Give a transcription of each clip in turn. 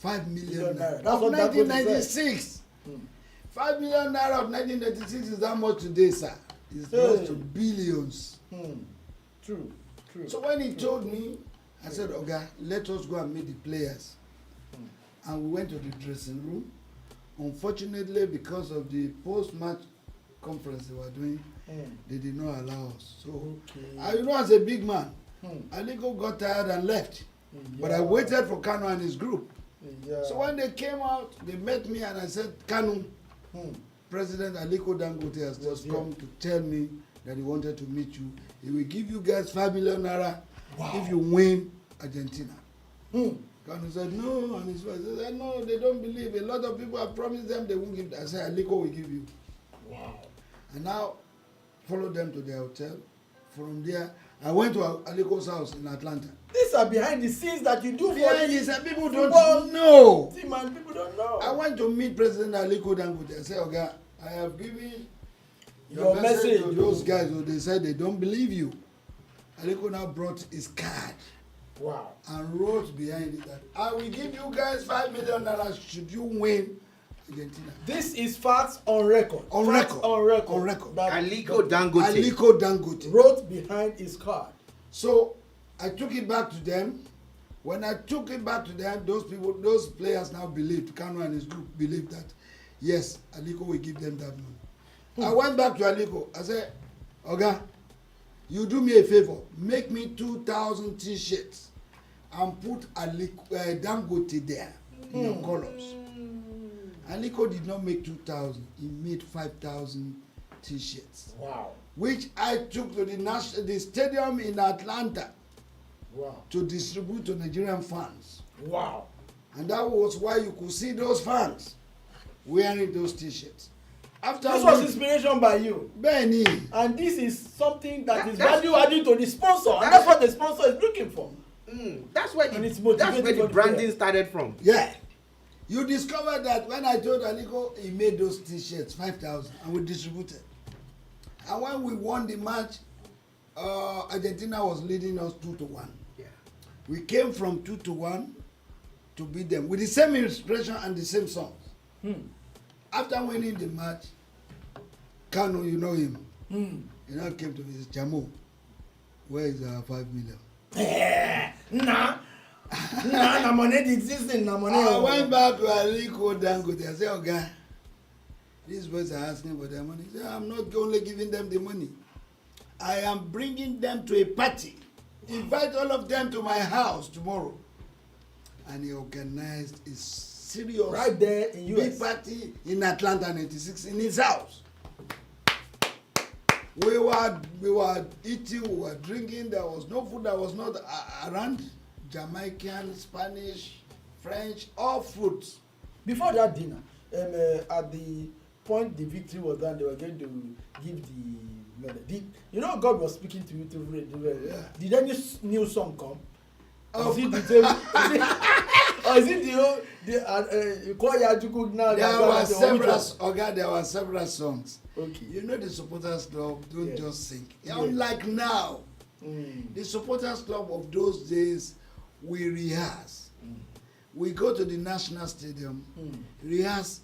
5 million naira. That's of 1996. 5 million naira of 1996 is that much today, sir? It's close to billions. True. So when he told me, I said, okay, let us go and meet the players. And we went to the dressing room. Unfortunately, because of the post-match conference they were doing, they did not allow us. So, as a big man, Aliko got tired and left. But I waited for Kanu and his group. So when they came out, they met me and I said, Kanu, President Aliko Dangote has just come to tell me that he wanted to meet you. He will give you guys 5 million naira if you win Argentina. Kanu said, no, and his wife said, no, they don't believe. A lot of people have promised them they won't give them. I said, Aliko will give you. Wow. And now, followed them to their hotel. From there, I went to Aliko's house in Atlanta. These are behind the scenes that you do behind this, and people don't know. See, man, people don't know. I went to meet President Aliko Dangote. I said, okay, I have given your message to those guys who they said they don't believe you. Aliko now brought his card. Wow. And wrote behind it that I will give you guys 5 million naira should you win Argentina. This is facts on record. On record. Aliko Dangote. Aliko Dangote wrote behind his card. So I took it back to them. When I took it back to them, those players now believed, Kanu and his group believed that yes, Aliko will give them that money. I went back to Aliko. I said, Oga, you do me a favor, make me 2,000 t-shirts and put Dangote there in your colors. Aliko did not make 2,000, he made 5,000 t-shirts. Wow. Which I took to the stadium in Atlanta. Wow. To distribute to Nigerian fans. Wow. And that was why you could see those fans wearing those t-shirts. This was inspiration by you. Benny. And this is something that is value adding to the sponsor. And that's what the sponsor is looking for. That's where the branding started from. Yeah. You discovered that when I told Aliko, he made those t-shirts, 5,000, and we distributed. And when we won the match, Argentina was leading us 2-1. Yeah. We came from 2-1 to beat them with the same inspiration and the same songs. After winning the match, Kanu, you know him. He now came to me and said, Jamo, where is our 5 million? Nah, money existing, money. I went back to Aliko Dangote. I said, okay, these boys are asking for their money. He said, I'm not only giving them the money. I am bringing them to a party. Invite all of them to my house tomorrow. And he organized a serious right there in US. Big party in Atlanta 96 in his house. We were eating, we were drinking. There was no food that was not around. Jamaican, Spanish, French, all fruits. Before that dinner, at the point the victory was done, they were going to give the medal. You know, God was speaking to you to Did any new song come? Is it the same? Or is it the choir to cook now? There were several songs. Okay. You know the supporters club don't just sing. Unlike now, the supporters club of those days, we rehearse. We go to the National Stadium, rehearse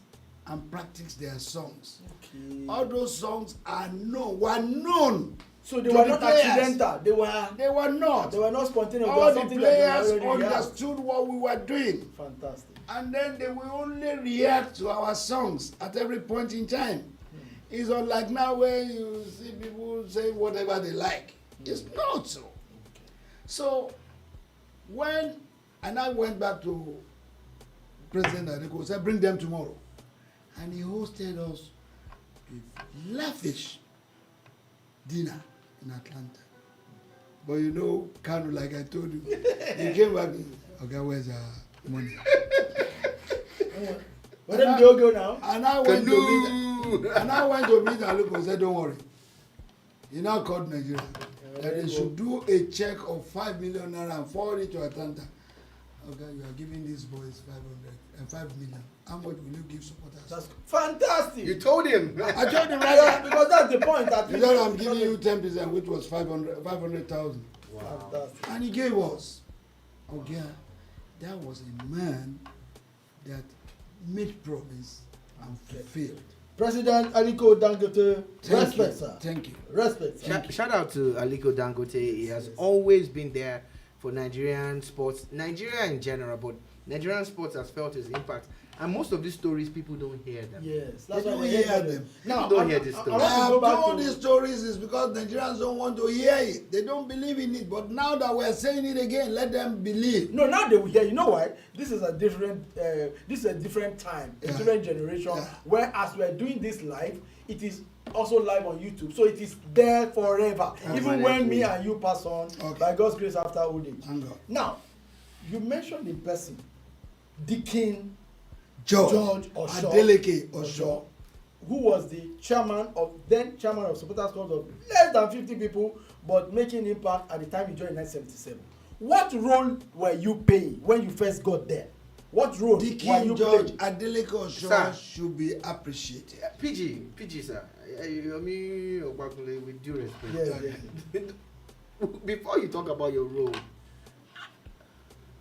and practice their songs. Okay. All those songs were known. So they were not accidental. They were not. They were not spontaneous. All the players understood what we were doing. Fantastic. And then they will only react to our songs at every point in time. It's not like now where you see people say whatever they like. It's not so. So when I went back to President Aliko, said bring them tomorrow. And he hosted us a lavish dinner in Atlanta. But you know, Kanu, like I told you, he came back and okay, where's our money? Where did you go now? And I went to meet Aliko and said, don't worry. He now called Nigeria. That they should do a check of 5 million naira and forward it to Atlanta. Okay, you are giving these boys 5 million. How much will you give supporters? That's fantastic. You told him. I told him right because that's the point. That he said, I'm giving you 10%, which was 500,000. Wow. Fantastic. And he gave us. Okay, that was a man promised and fulfilled. President Aliko Dangote, respect, sir. Thank you. Respect, sir. Shout out to Aliko Dangote. He has always been there for Nigerian sports, Nigeria in general, but Nigerian sports has felt his impact. And most of these stories, people don't hear them. Yes, They don't hear them. Now, don't hear this story. I have told these stories is because Nigerians don't want to hear it. They don't believe in it. But now that we're saying it again, let them believe. No, now they will hear. You know why? This is a different time, a different generation. Yeah. Where as we are doing this live, it is also live on YouTube, so it is there forever. Even when me and you pass on, by God's grace, after old age. Now, you mentioned the person, Deacon George Adeleke Osho, who was the chairman of supporters club of less than 50 people, but making impact at the time he joined in 1977. What role were you playing when you first got there? What role Deacon George Adeleke Osho should be appreciated. PG, sir. With due respect. Yes. Before you talk about your role,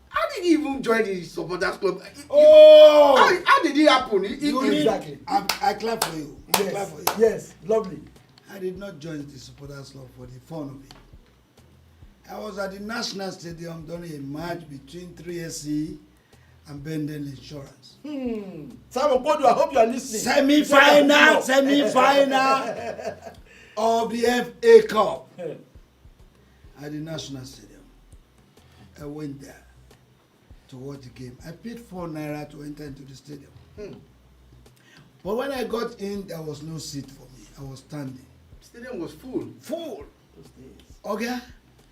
how did he even join the supporters club? How did it happen? Exactly. I clap for you. Yes, lovely. I did not join the supporters club for the fun of it. I was at the National Stadium during a match between 3SC and Bendel Insurance. Simon Podu, I hope you are listening. Semi-final of the FA Cup at the National Stadium. I went there to watch the game. I paid 4 naira to enter into the stadium. But when I got in, there was no seat for me. I was standing. The stadium was full. Okay?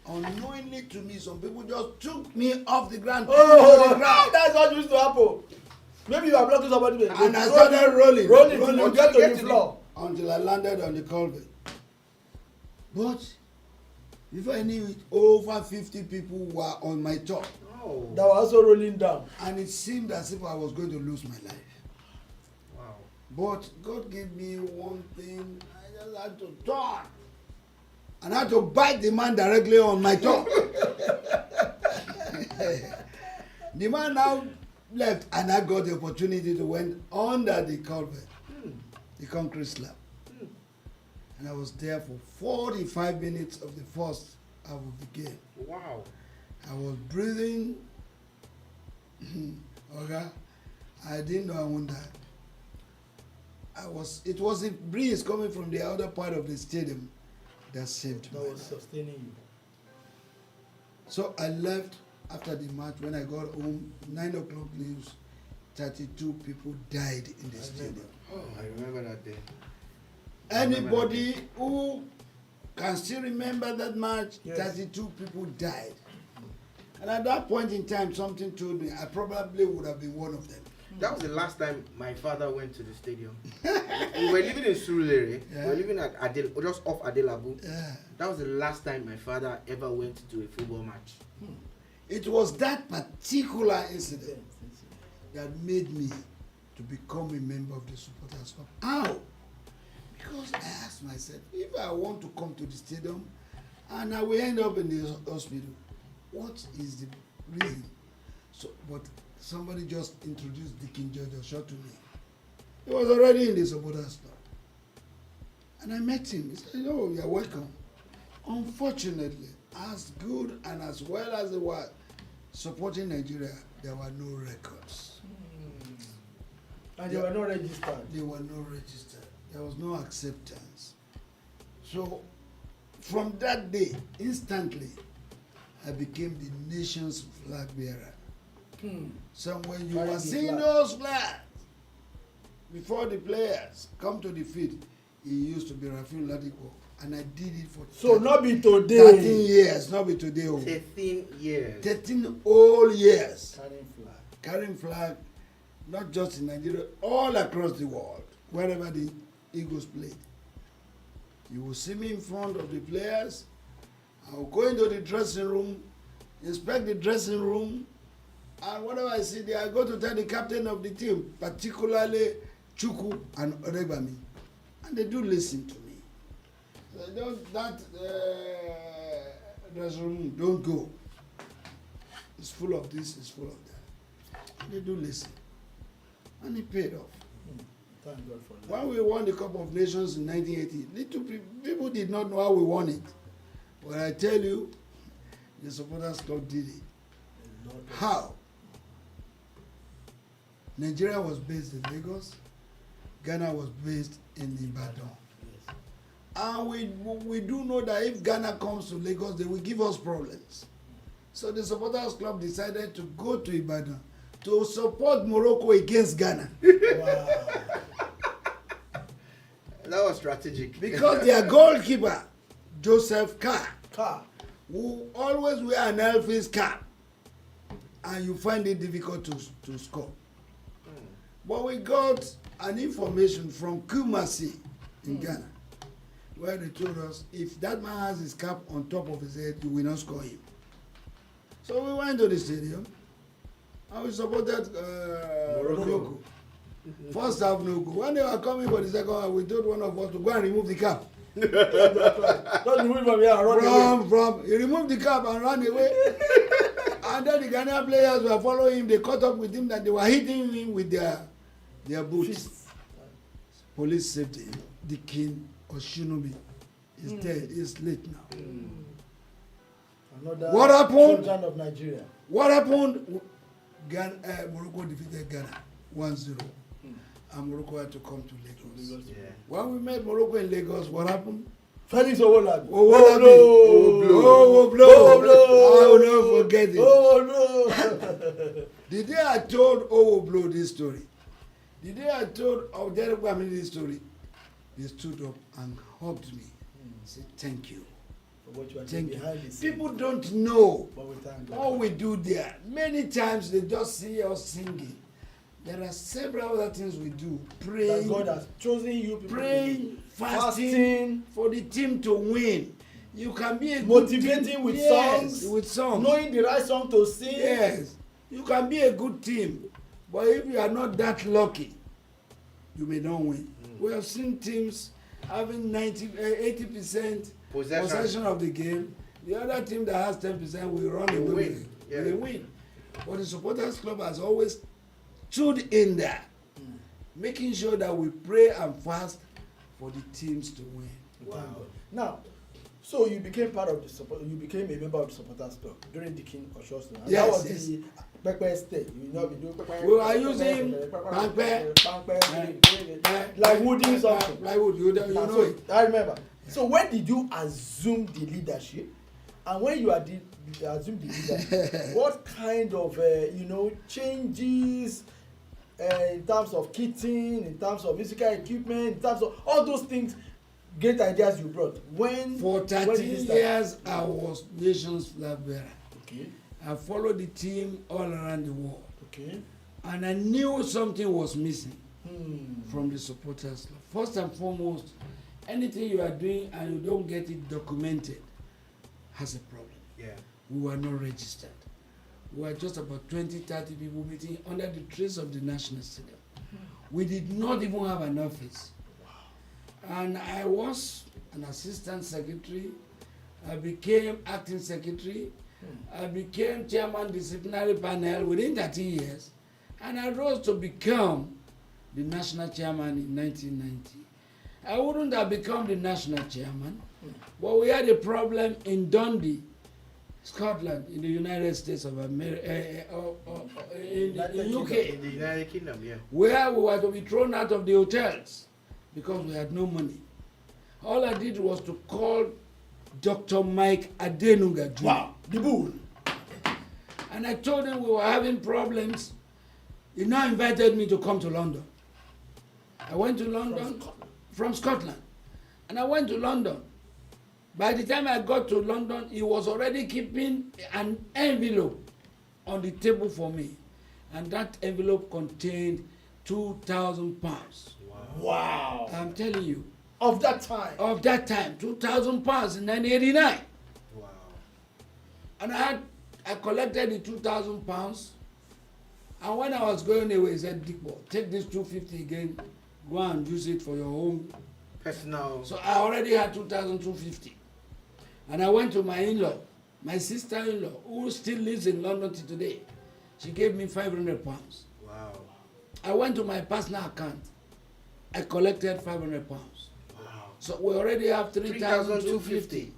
Unknowingly to me, some people just took me off the ground. That's what used to happen. Maybe you are blocking somebody. And I started rolling till you get to the floor. Until I landed on the culvert. But before I knew it, over 50 people were on my top. That were also rolling down. And it seemed as if I was going to lose my life. Wow. But God gave me one thing. I just had to turn. And I had to bite the man directly on my top. The man now left, and I got the opportunity to went under the culvert, the concrete slab. And I was there for 45 minutes of the first half of the game. Wow. I was breathing. Okay. I didn't know I would die. It was a breeze coming from the other part of the stadium that saved me. That was sustaining you. So I left after the match. When I got home, 9 o'clock news, 32 people died in the stadium. I remember that day. Anybody who can still remember that match, 32 people died. And at that point in time, something told me I probably would have been one of them. That was the last time my father went to the stadium. We were living in Surulere. We were living at just off Adelabu. That was the last time my father ever went to a football match. It was that particular incident that made me to become a member of the supporters club. How? Because I asked myself, if I want to come to the stadium and I will end up in the hospital, what is the reason? So, but somebody just introduced Deacon George Osho to me. He was already in the supporters club. And I met him. He said, "Oh, you're welcome." Unfortunately, as good and as well as they were supporting Nigeria, there were no records. And they were not registered. They were not registered. There was no acceptance. So, from that day, instantly, I became the nation's flag bearer. So when you were seeing those flags before the players come to the field, it used to be Rafiu Oladipo, and I did it for so 13, not be today 13 years, not be today. 13 years. 13 whole years. Carrying flag, not just in Nigeria, all across the world, wherever the Eagles played. You will see me in front of the players. I will go into the dressing room, inspect the dressing room, and whatever I see there, I go to tell the captain of the team, particularly Chuku and Orebami, and they do listen to me. They don't, that dressing room, don't go. It's full of this, it's full of that. And they do listen. And it paid off. Thank God for that. When we won the Cup of Nations in 1980, people did not know how we won it. But I tell you, the supporters club did it. How? Nigeria was based in Lagos. Ghana was based in Ibadan. Yes. And we do know that if Ghana comes to Lagos, they will give us problems. So the supporters club decided to go to Ibadan to support Morocco against Ghana. Wow. That was strategic. Because their goalkeeper, Joseph Car. who always wear an Elvis cap, and you find it difficult to score. But we got an information from Kumasi in Ghana, where they told us if that man has his cap on top of his head, you will not score him. So we went to the stadium and we supported Morocco. First half no go. When they were coming for the second half, we told one of us to go and remove the cap. Don't remove from here and run away. He removed the cap and ran away. And then the Ghanaian players were following him. They caught up with him, that they were hitting him with their boots. Police saved him. The king Oshinubi is dead. He's late now. Another What happened? children of Nigeria. What happened? Morocco defeated Ghana 1-0. And Morocco had to come to Lagos. Yeah. When we met Morocco in Lagos, what happened? Felix Owolabi. Oh, blow. I will not forget it. Oh no. The day I told Owoblo this story, the day I told Oladipo this story, they stood up and hugged me. Said, thank you. For what you are doing Thank you. behind the scenes. People don't know But we thank God. all we do there. Many times they just see us singing. There are several other things we do. That Praying, God has chosen you people. praying, fasting for the team to win. You can be a good Motivating team. with Yes, songs. with songs. Knowing the right song to sing. Yes, you can be a good team, but if you are not that lucky, you may not win. We have seen teams having 80% possession of the game. The other team that has 10% will run away with it. Yeah. They win. But the supporters club has always stood in there, making sure that we pray and fast for the teams to win. Wow. Now, so you became part of the support. You became a member of the supporters club during the King of Short. Yes, that was yes. the Pepe stay. You know, we do Pepe. We were using like woody something. Plywood, you Now, know so, it. I remember. So when did you assume the leadership? And when you assumed the leadership, what kind of changes in terms of kitting, in terms of physical equipment, in terms of all those things, great ideas you brought? For 13 years, I was nation's flag bearer. Okay. I followed the team all around the world. Okay. And I knew something was missing from the supporters club. First and foremost, anything you are doing and you don't get it documented has a problem. Yeah. We were not registered. We were just about 20, 30 people meeting under the trees of the National Stadium. We did not even have an office. And I was an assistant secretary. I became acting secretary. I became chairman disciplinary panel within 13 years. And I rose to become the national chairman in 1990. I wouldn't have become the national chairman, but we had a problem in Dundee, Scotland, in the United States of America, in the UK, In the United Kingdom, yeah. where we were to be thrown out of the hotels because we had no money. All I did was to call Dr. Mike Adenuga Jr. Wow, the bull. And I told him we were having problems. He now invited me to come to London. I went to London from Scotland. And I went to London. By the time I got to London, he was already keeping an envelope on the table for me. And that envelope contained £2,000. Wow. I'm telling you. Of that time. Of that time, £2,000 in 1989. Wow. And I collected the £2,000. And when I was going away, he said, Dickbo, take this 250 again, go and use it for your own. Personal. So I already had 2,250. And I went to my in-law, my sister-in-law, who still lives in London till today. She gave me £500. Wow. I went to my personal account. I collected £500. Wow. So we already have 3,250.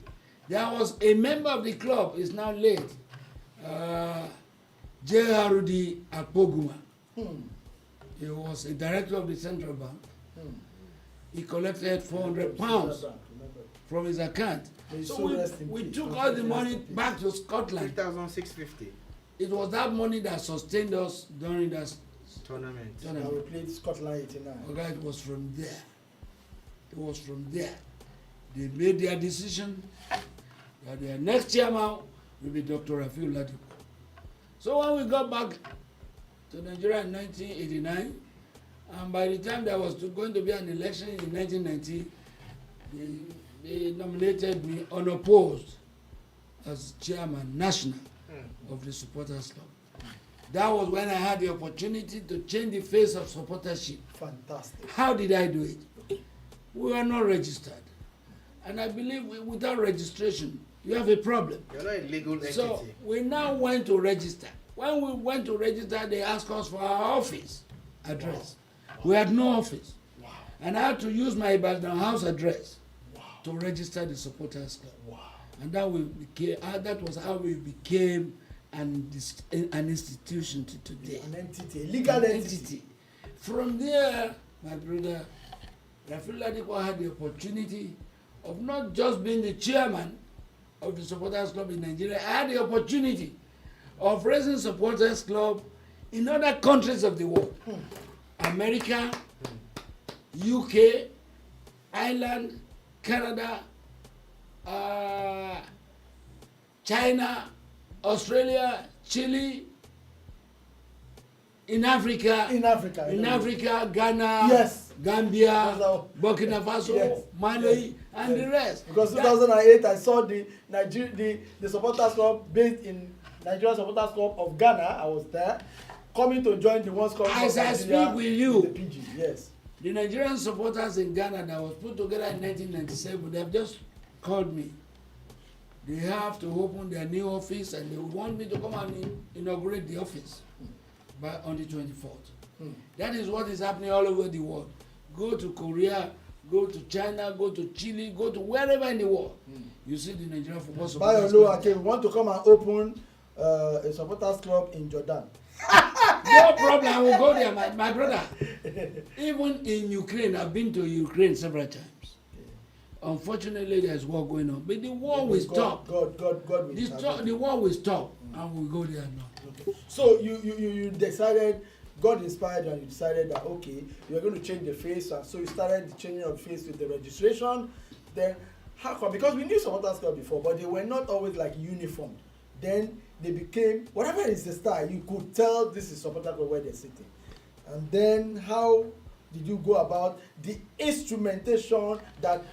There was a member of the club, is now late, J. Harudi Akpoguma. He was a director of the central bank. He collected £400 from his account. So we took all the money back to Scotland. 3,650. It was that money that sustained us during that Tournament. And we played Scotland 89. Okay, it was from there. It was from there. They made their decision that their next chairman will be Dr. Rafiu Oladipo. So when we got back to Nigeria in 1989, and by the time there was going to be an election in 1990, they nominated me unopposed as chairman national of the supporters club. That was when I had the opportunity to change the face of supportership. Fantastic. How did I do it? We were not registered. And I believe without registration, you have a problem. You're not a legal entity. So we now went to register. When we went to register, they asked us for our office address. Wow. We had no office. Wow. And I had to use my Ibadan house address Wow. to register the supporters club. Wow. And that was how we became an institution to today. An entity, a legal entity. From there, my brother Rafiu Oladipo had the opportunity of not just being the chairman of the supporters club in Nigeria. I had the opportunity of raising supporters club in other countries of the world. America, UK, Ireland, Canada, China, Australia, Chile, in Africa, Ghana, yes, Gambia, Burkina Faso, yes, Mali, and the rest. Because 2008, I saw the supporters club based in Nigerian supporters club of Ghana. I was there, coming to join the ones coming as from I Nigeria speak with you, the PG. Yes, the Nigerian supporters in Ghana that was put together in 1997, they have just called me. They have to open their new office, and they want me to come and inaugurate the office on the 24th. That is what is happening all over the world. Go to Korea, go to China, go to Chile, go to wherever in the world. You see the Nigerian football supporters club. we want to come and open a supporters club in Jordan. No problem, I will go there, my brother. Even in Ukraine, I've been to Ukraine several times. Unfortunately, there's war going on, but the war will stop. God will the war will stop, and we'll go there now. Okay. So you decided, God inspired you, and you decided that okay, you're going to change the face, and so you started the changing of face with the registration. Then how come? Because we knew supporters club before, but they were not always like uniform. Then they became whatever is the style. You could tell this is supporter club where they're sitting. And then how did you go about the instrumentation that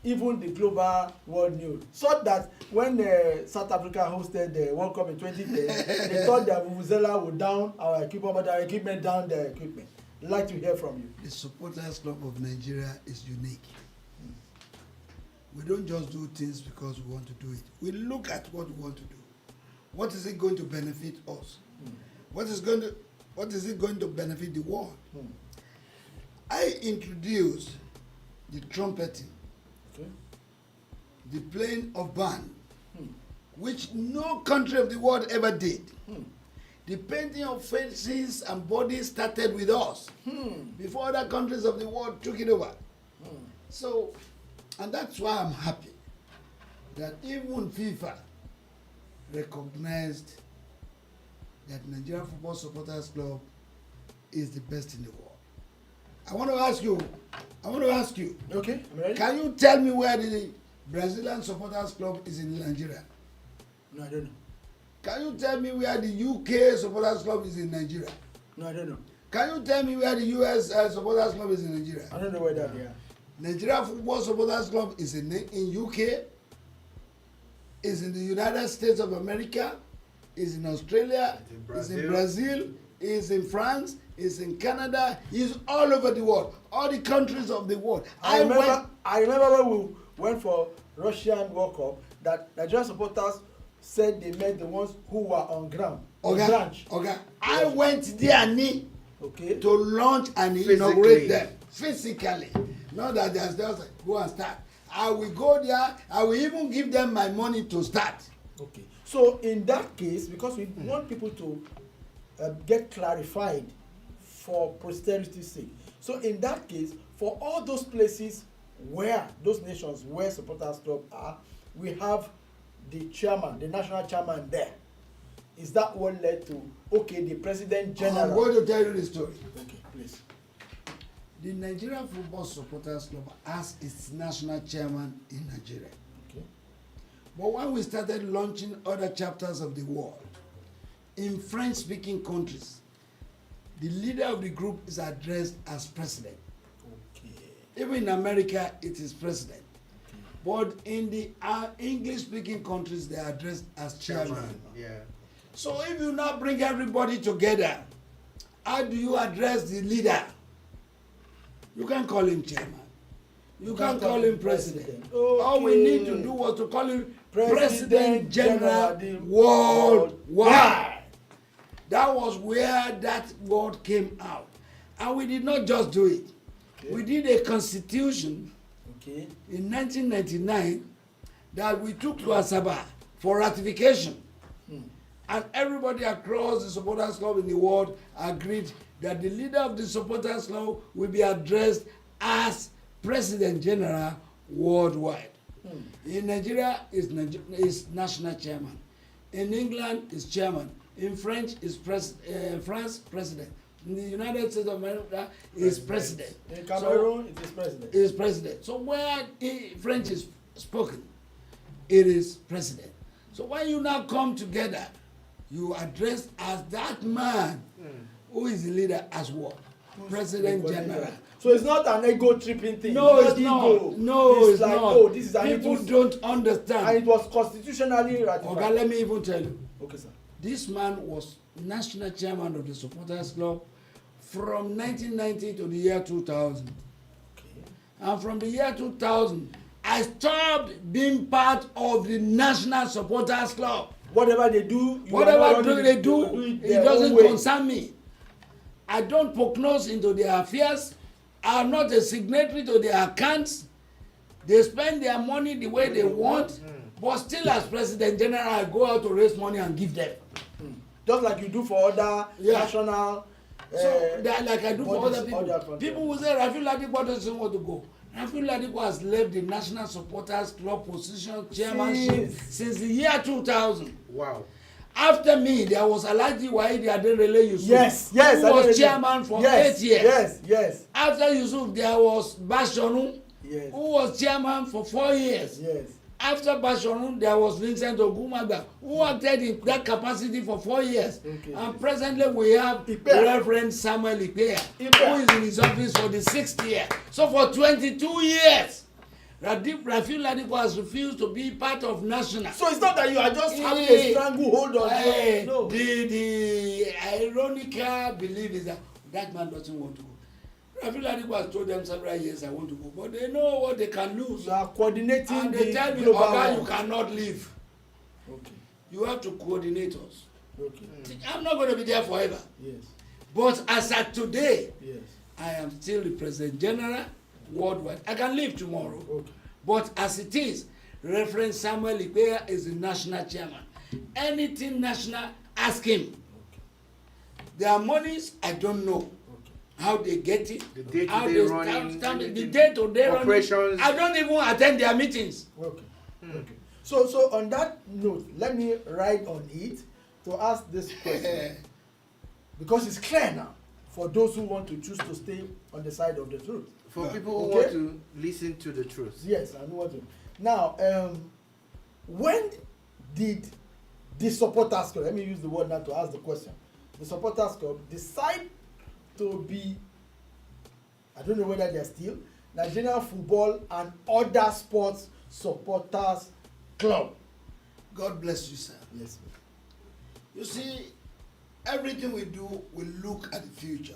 even the global world knew, so that when South Africa hosted the World Cup in 2010, they thought that Vuvuzela would down our equipment, but our equipment down their equipment. I'd like to hear from you. The supporters club of Nigeria is unique. We don't just do things because we want to do it. We look at what we want to do. What is it going to benefit us? What is it going to benefit the world? I introduced the trumpeting, the playing of band, which no country of the world ever did. The painting of faces and bodies started with us before other countries of the world took it over. So, and that's why I'm happy that even FIFA recognized that Nigerian Football Supporters Club is the best in the world. I want to ask you. Okay, I'm ready. Can you tell me where the Brazilian Supporters Club is in Nigeria? No, I don't know. Can you tell me where the UK Supporters Club is in Nigeria? No, I don't know. Can you tell me where the US Supporters Club is in Nigeria? I don't know where that is. Nigeria Football Supporters Club is in UK, is in the United States of America, is in Australia, is in Brazil, is in France, is in Canada, is all over the world, all the countries of the world. I remember when we went for Russian World Cup, that Nigerian supporters said they met the ones who were on ground. I went there Okay. to launch and inaugurate them physically. Not that there's just like, go and start. I will go there. I will even give them my money to start. Okay. So in that case, because we want people to get clarified for posterity's sake. So in that case, for all those places where those nations where supporters club are, we have the chairman, the national chairman there. Is that what led to the president general? I'm going to tell you the story. Okay, please. The Nigerian Football Supporters Club has its national chairman in Nigeria. Okay. But when we started launching other chapters of the world, in French-speaking countries, the leader of the group is addressed as president. Okay. Even in America, it is president. Okay. But in the English-speaking countries, they are addressed as chairman. Yeah. So if you now bring everybody together, how do you address the leader? You can't call him chairman. You can't call him president. Okay. All we need to do was to call him President General Worldwide. That was where that word came out. And we did not just do it. Okay. We did a constitution in 1999 that we took to Asaba for ratification. And everybody across the supporters club in the world agreed that the leader of the supporters club will be addressed as President General Worldwide. In Nigeria is national chairman. In England is chairman. In French is France president. In the United States of America is president. In Cameroon it is president. It is president. So where French is spoken, it is president. So when you now come together, you address as that man who is the leader as what? President General. So it's not an ego tripping thing. No, it's not. No, it's like, not. Oh, this is people don't understand. And it was constitutionally ratified. Okay, let me even tell you. Okay, sir. This man was national chairman of the supporters club from 1990 to the year 2000. Okay. And from the year 2000, I stopped being part of the national supporters club. Whatever they do, it doesn't concern me. I don't prognose into their affairs. I'm not a signatory to their accounts. They spend their money the way they want, but still as President General, I go out to raise money and give them. Just like you do for other national. So like I do for other people. People will say Rafiu Oladipo doesn't want to go. Rafiu Oladipo has left the National Supporters Club position chairmanship since the year 2000. Wow. After me, there was Alhaji Waheed Aderele Yusuf. Yes. Who was chairman for 8 years. Yes. After Yusuf, there was Bashorun, who was chairman for 4 years. Yes. After Bashorun, there was Vincent Ogumagba, who acted in that capacity for 4 years. Okay. And presently we have Reverend Samuel Ipea, who is in his office for the 6th year. So for 22 years, Rafiu Oladipo has refused to be part of national. So it's not that you are just having a stranglehold on no. The ironical belief is that man doesn't want to go. Rafiu Oladipo has told them several years I want to go, but they know what they can lose. You are coordinating. And they tell me, Oga, you cannot leave. Okay. You have to coordinate us. Okay. I'm not going to be there forever. Yes. But as at today, yes, I am still the President General worldwide. I can leave tomorrow. Okay. But as it is, Reverend Samuel Ipea is the national chairman. Anything national, ask him. Okay. Their monies, I don't know. Okay. How they get it, the day-to-day how they running, the day-to-day operations. Running. I don't even attend their meetings. Okay. Okay. So on that note, let me ride on it to ask this question. Because it's clear now for those who want to choose to stay on the side of the truth. For people who want to listen to the truth. Yes, I know what to. Now, when did the supporters club, let me use the word now to ask the question, the supporters club decide to be, I don't know whether they're still, Nigerian football and other sports supporters club? God bless you, sir. Yes. You see, everything we do, we look at the future.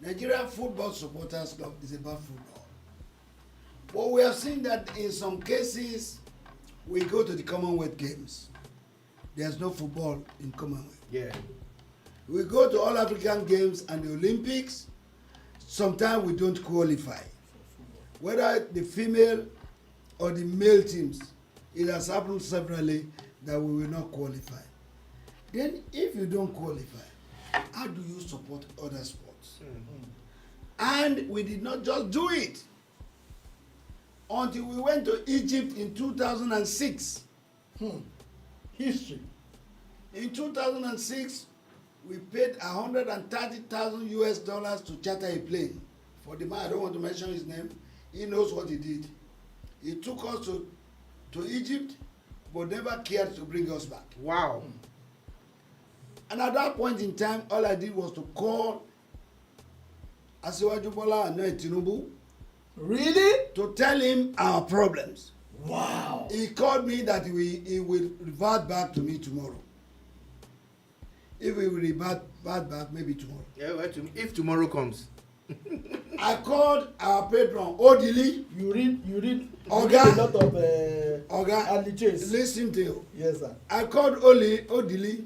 Nigerian Football Supporters Club is about football. But we have seen that in some cases, we go to the Commonwealth Games. There's no football in Commonwealth. Yeah. We go to all African games and the Olympics. Sometimes we don't qualify. Whether the female or the male teams, it has happened severally that we will not qualify. Then if you don't qualify, how do you support other sports? And we did not just do it until we went to Egypt in 2006. History. In 2006, we paid $130,000 to charter a plane for the man. I don't want to mention his name. He knows what he did. He took us to Egypt, but never cared to bring us back. Wow. And at that point in time, all I did was to call Asiwaju Bola Ahmed Tinubu. Really? To tell him our problems. Wow. He called me that he will revert back to me tomorrow. If he will revert back, maybe tomorrow. Yeah, well, if tomorrow comes. I called our patron, Odili. You read Oga. a lot of Oga, early chase. listen to you. Yes, sir. I called Odili,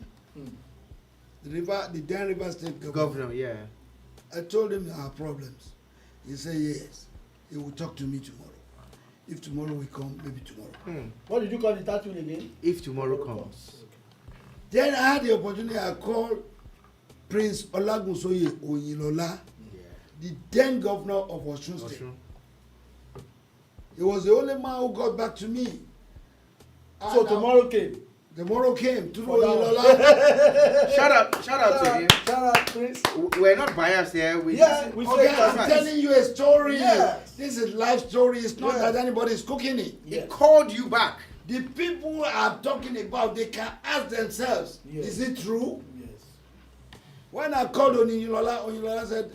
the Dan River State Governor, yeah. I told him our problems. He said yes. He will talk to me tomorrow. If tomorrow will come, maybe tomorrow. What did you call the title again? If tomorrow comes. Then I had the opportunity. I called Prince Olagunsoye Oyilola, the then governor of Osun State. He was the only man who got back to me. So tomorrow came. Tomorrow came through For that Oyilola. Shout out to him. Shout out, Prince. We're not biased here. We Okay, say I'm telling you a story. Yes. This is life story. It's not that anybody is cooking it. He called you back. The people I'm talking about, they can ask themselves, is it true? Yes. When I called Onilola said,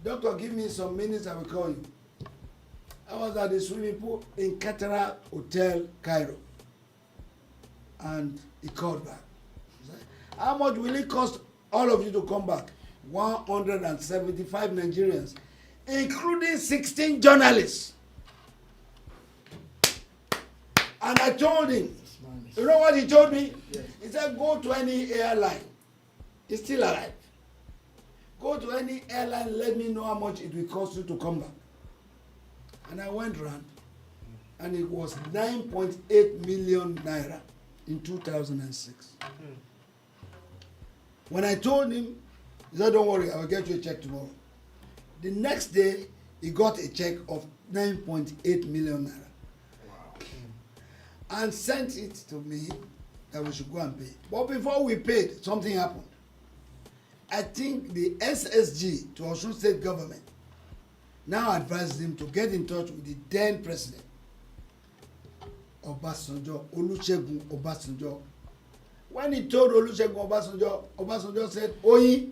Doctor, give me some minutes, I will call you. I was at the swimming pool in Catara Hotel, Cairo. And he called back. He said, how much will it cost all of you to come back? 175 Nigerians, including 16 journalists. And I told him, you know what he told me? Yes. He said, go to any airline. He's still alive. Go to any airline, let me know how much it will cost you to come back. And I went around, and it was 9.8 million naira in 2006. When I told him, he said, don't worry, I will get you a check tomorrow. The next day, he got a check of 9.8 million naira. And sent it to me that we should go and pay. But before we paid, something happened. I think the SSG to Osun State government now advised him to get in touch with the then president, Obasanjo, Olusegun Obasanjo. When he told Olusegun Obasanjo, Obasanjo said, Oyi,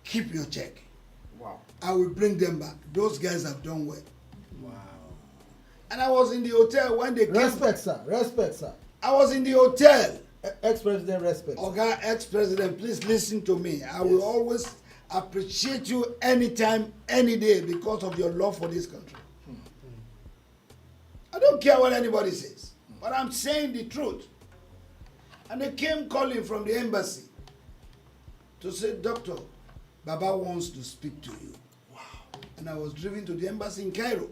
keep your check. Wow. I will bring them back. Those guys have done well. Wow. And I was in the hotel when they came. Respect, sir. Respect, sir. I was in the hotel. Ex-president, respect. Oga, ex-president, please listen to me. I will always appreciate you anytime, any day because of your love for this country. I don't care what anybody says, but I'm saying the truth. And they came calling from the embassy to say, Doctor, Baba wants to speak to you. Wow. And I was driven to the embassy in Cairo.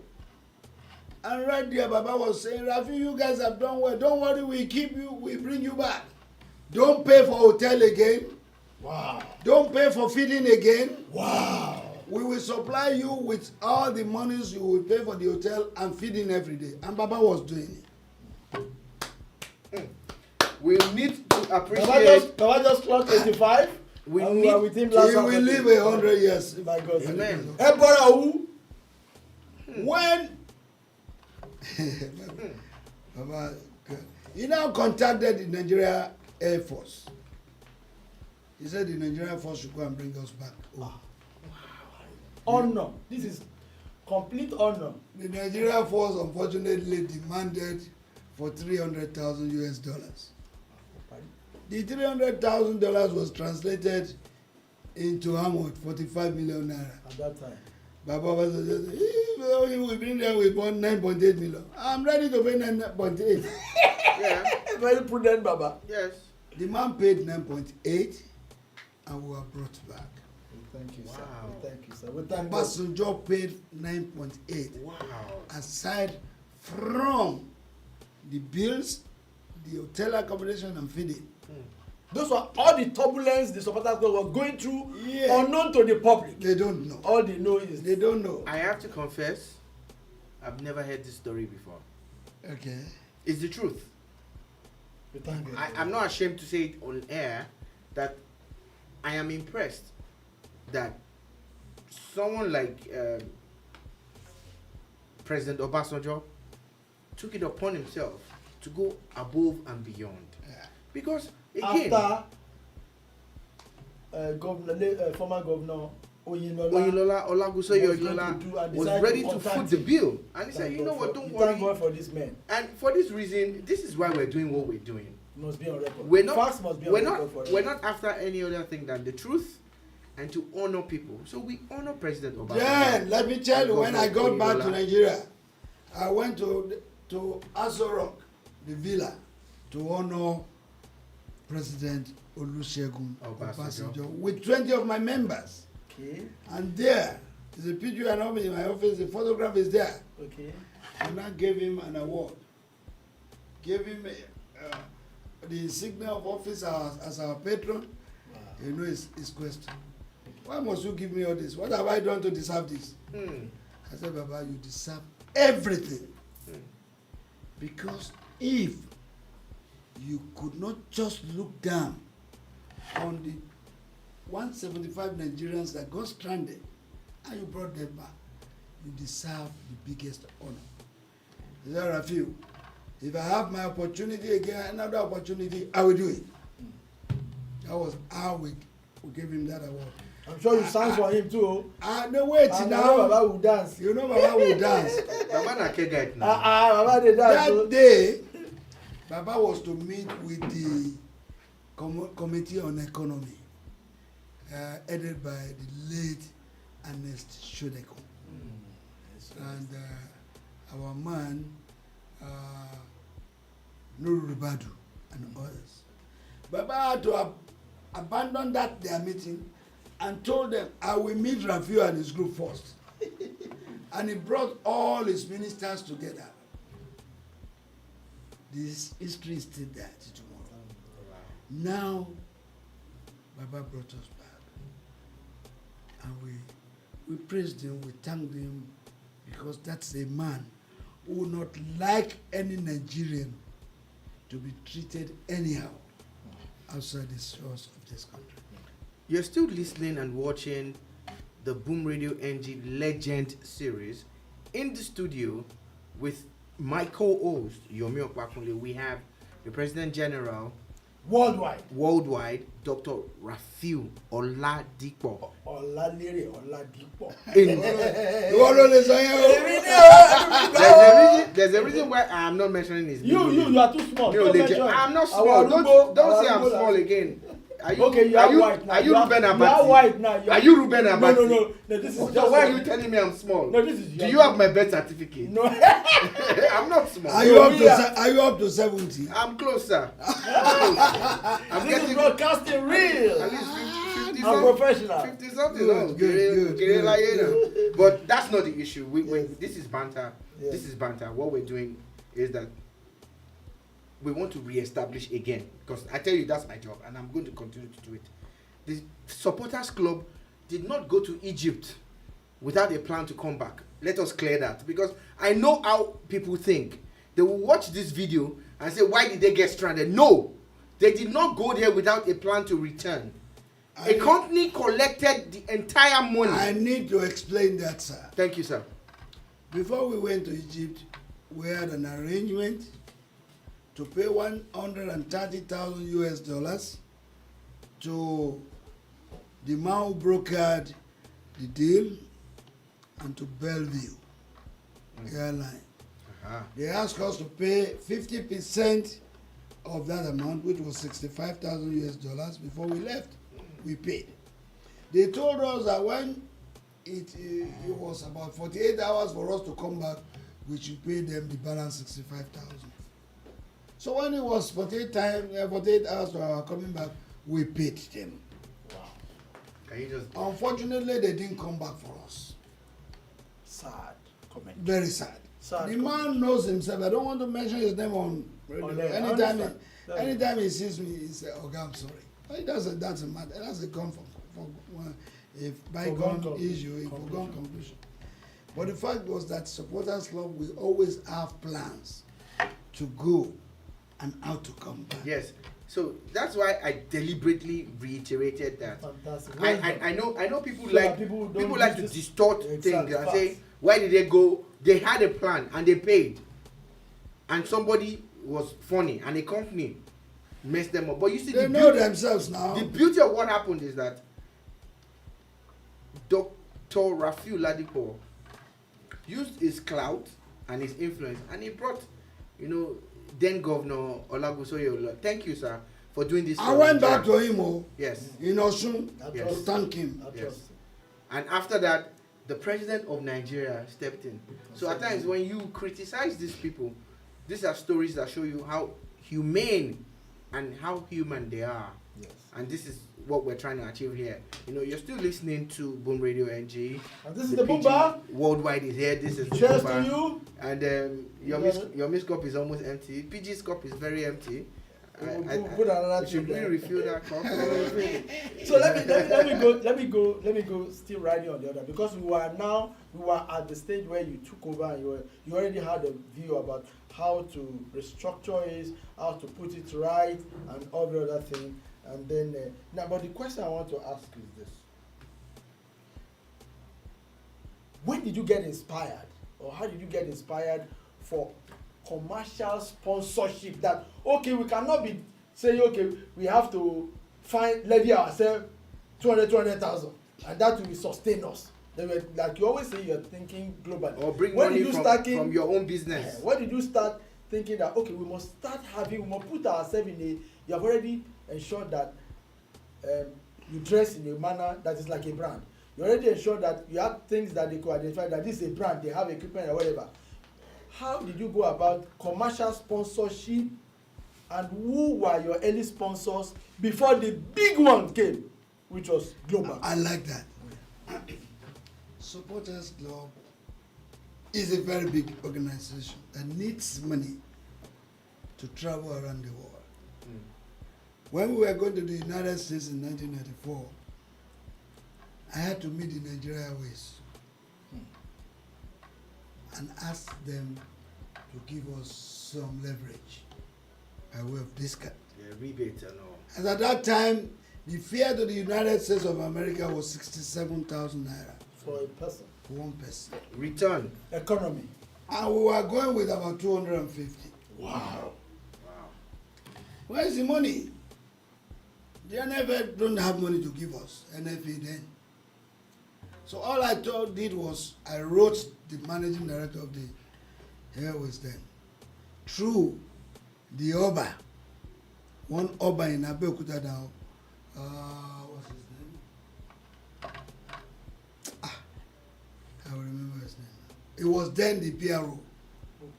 And right there, Baba was saying, Rafiu, you guys have done well. Don't worry, we keep you, we bring you back. Don't pay for hotel again. Wow. Don't pay for feeding again. Wow. We will supply you with all the monies you will pay for the hotel and feeding every day. And Baba was doing it. We need to appreciate. Baba just clocked 85. We and need. were with him He last will Saturday. live 100 years. My God. Amen. Who? When Baba, he now contacted the Nigeria Air Force. He said the Nigerian Force should go and bring us back home. Honor. This is complete honor. The Nigerian Force unfortunately demanded for $300,000. The $300,000 was translated into how much? 45 million naira. At that time. Baba was we bring them, we bought 9.8 million. I'm ready to pay 9.8. Yeah. Very prudent, Baba. Yes. The man paid 9.8. and we were brought back. Thank you, Wow. sir. Thank you, sir. We thank God. Obasanjo paid 9.8 Wow. aside from the bills, the hotel accommodation and feeding. Those were all the turbulence the supporters were going through, Yeah. unknown to the public. They don't know. All they know is They don't know. I have to confess, I've never heard this story before. Okay. It's the truth. we thank God. I'm not ashamed to say it on air that I am impressed that someone like President Obasanjo took it upon himself to go above and beyond. Yeah. Because again, After former governor Oyinlola Olagusoye was going Oyinlola to do and was decided ready to to contact foot the him. bill, and he said, Thank "You know God what? for- Don't we worry." Thank God for this man. And for this reason, this is why we're doing what we're doing. Must be on record. We're not. Facts must be on We're record not. forever. We're not after any other thing than the truth, and to honor people. So we honor President Obama. Then let me tell you, when I got back to Oyinlola. Nigeria, I went to Aso Rock, the villa, to honor President Olusegun Obasanjo with 20 of my members. Okay. And there is a picture and of me in my office. The photograph is there. Okay. And I gave him an award. Gave him the insignia of office as our patron. Wow. You know his question. Why must you give me all this? What have I done to deserve this? I said, Baba, you deserve everything. Because if you could not just look down on the 175 Nigerians that got stranded and you brought them back, you deserve the biggest honor. He said, Rafiu, if I have my opportunity again, another opportunity, I will do it. That was how we gave him that award. I'm sure you sang for him too. No, wait, And now. Baba will dance. You know Baba will dance. Baba na kegite now. Baba dey dance. That day, Baba was to meet with the Committee on Economy, headed by the late Ernest Shodeko. And our man, Nuru Ribadu, and others. Baba had to abandon their meeting and told them, I will meet Rafiu and his group first. And he brought all his ministers together. This history is still there till tomorrow. Now, Baba brought us back. And we praised him, we thanked him, because that's a man who would not like any Nigerian to be treated anyhow outside the shores of this country. You're still listening and watching the Boom Radio NG Legend series. In the studio with my co-host Yomi Okwakunle, we have the President General worldwide, Dr. Rafiu Oladipo. Oladipo. There's a reason why I'm not mentioning his name. You are too small. I'm not small. Don't say I'm small again. Are you, okay, you are white now. Are you Ruben Abati? You are white now. Are you Ruben Abati? No. This is So just. why are you telling me I'm small? No, this is. Do you have my birth certificate? No. I'm not small. Are you up to 70? I'm closer. I'm This is broadcasting real. at least 50 I'm professional. 50 something. Good. But that's not the issue. Yes. This is banter. Yes. This is banter. What we're doing is that we want to re-establish again, because I tell you that's my job and I'm going to continue to do it. The supporters club did not go to Egypt without a plan to come back. Let us clear that, because I know how people think. They will watch this video and say, why did they get stranded? No, they did not go there without a plan to return. A company collected the entire money. I need to explain that, sir. Thank you, sir. Before we went to Egypt, we had an arrangement to pay $130,000 to the man who brokered the deal and to Bellevue Airline. They asked us to pay 50% of that amount, which was $65,000 before we left. We paid. They told us that when it was about 48 hours for us to come back, we should pay them the balance 65,000. So when it was 48 hours to our coming back, we paid them. Wow. Can you just? Unfortunately, they didn't come back for us. Sad comment. Very sad. Sad The comment. man knows himself. I don't want to mention his name on radio. On air. Anytime he sees me, he says, "Okay, I'm sorry." But it doesn't. That's a matter. That's a gun for if bygone issue, a foregone conclusion. But the fact was that supporters club we always have plans to go and how to come back. Yes. So that's why I deliberately reiterated that. Fantastic. I know people So like that people don't people like to use this- distort Exact things and facts. say, why did they go? They had a plan and they paid, and somebody was funny and a company messed them up. But you see, They the know beauty, themselves now. the beauty of what happened is that Dr. Rafiu Oladipo used his clout and his influence, and he brought, then Governor Olagusoye. Thank you, sir, for doing this. I went back to him Yes. in Osun Yes. to thank him. I Yes. trust. And after that, the president of Nigeria stepped in. So at times when you criticize these people, these are stories that show you how humane and how human they are. Yes. And this is what we're trying to achieve here. You're still listening to Boom Radio NG. And this is the PG Boomba. Worldwide is here. This is the Cheers Boomba. to you. And your miss cup is almost empty. PG's cup is very empty. Put another We should thing there. really refill that cup. So let me go still riding on the other, because we were at the stage where you took over and you already had a view about how to restructure it, how to put it right, and all the other thing. And then now, but the question I want to ask is this: when did you get inspired, or how did you get inspired for commercial sponsorship? That okay, we cannot be saying okay, we have to levy ourselves 200,000 and that will sustain us. They were, like you always say, you're thinking globally. Or bring When money did you start from your own business. when did you start thinking that okay, we must put ourselves in a, you have already ensured that you dress in a manner that is like a brand. You already ensured that you have things that they could identify that this is a brand, they have equipment or whatever. How did you go about commercial sponsorship, and who were your early sponsors before the big one came, which was global? I like that. Supporters Club is a very big organization that needs money to travel around the world. When we were going to the United States in 1994, I had to meet the Nigerian Airways and ask them to give us some leverage by way of discount. Yeah, rebate and all. And at that time, the fare to the United States of America was 67,000 naira For a person. for one person. Return. Economy. And we were going with about 250. Wow. Where is the money? The NFL don't have money to give us, NFA then. So all I did was I wrote the managing director of the Airways then through the Oba, one Oba in Abeokuta now. What's his name? I will remember his name. It was then the PRO.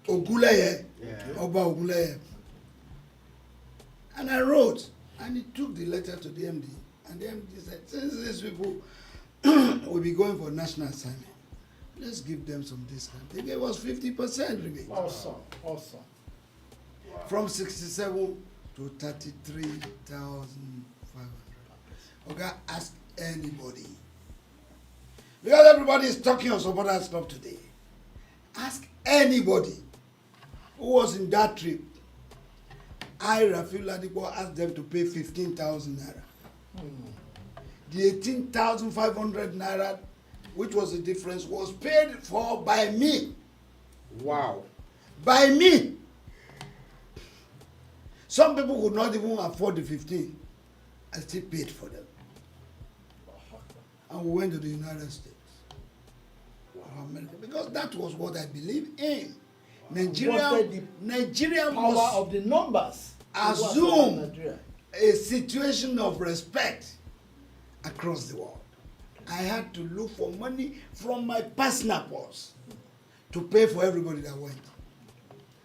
Oguleye. Yeah. Oba Oguleye. And I wrote, and he took the letter to the MD, and the MD said, since these people will be going for national assignment, let's give them some discount. They gave us 50% rebate. Awesome. Awesome. From 67 to 33,500. Okay, ask anybody. Because everybody is talking on supporters club today. Ask anybody who was in that trip. I, Rafiu Oladipo, asked them to pay 15,000 naira. The 18,500 naira, which was the difference, was paid for by me. Wow. By me. Some people could not even afford the 15. I still paid for them. And we went to the United States. America, because that was what I believe in. Nigeria Power must of the numbers. assume a situation of respect across the world. I had to look for money from my personal purse to pay for everybody that went.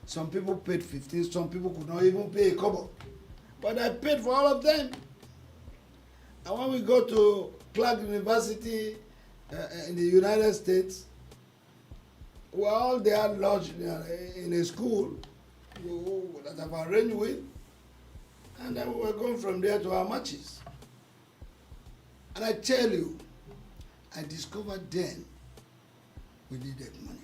Some people paid 15, some people could not even pay a kobo. But I paid for all of them. And when we go to Clark University in the United States. We are all there lodged in a school that I've arranged with. And then we were going from there to our matches. And I tell you, I discovered then we needed money.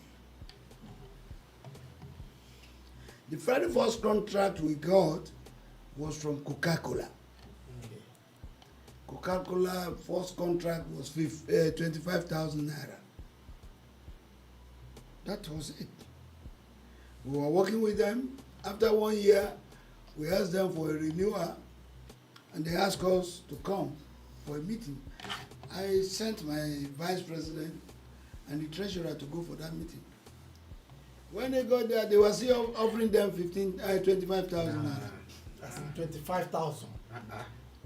The very first contract we got was from Coca-Cola. Coca-Cola first contract was 25,000 naira. That was it. We were working with them. After 1 year, we asked them for a renewal, and they asked us to come for a meeting. I sent my vice president and the treasurer to go for that meeting. When they got there, they were still offering them 25,000 naira. That's 25,000.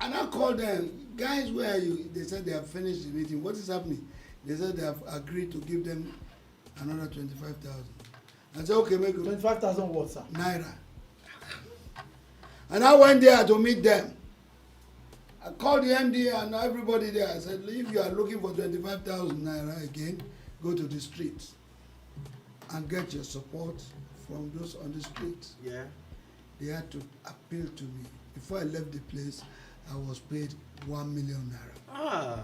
And I called them, guys, where are you? They said they have finished the meeting. What is happening? They said they have agreed to give them another 25,000. I said, okay, make it 25,000 what, sir? naira. And I went there to meet them. I called the MD and everybody there. I said, if you are looking for 25,000 naira again, go to the streets and get your support from those on the streets. Yeah. They had to appeal to me. Before I left the place, I was paid 1 million naira. Ah.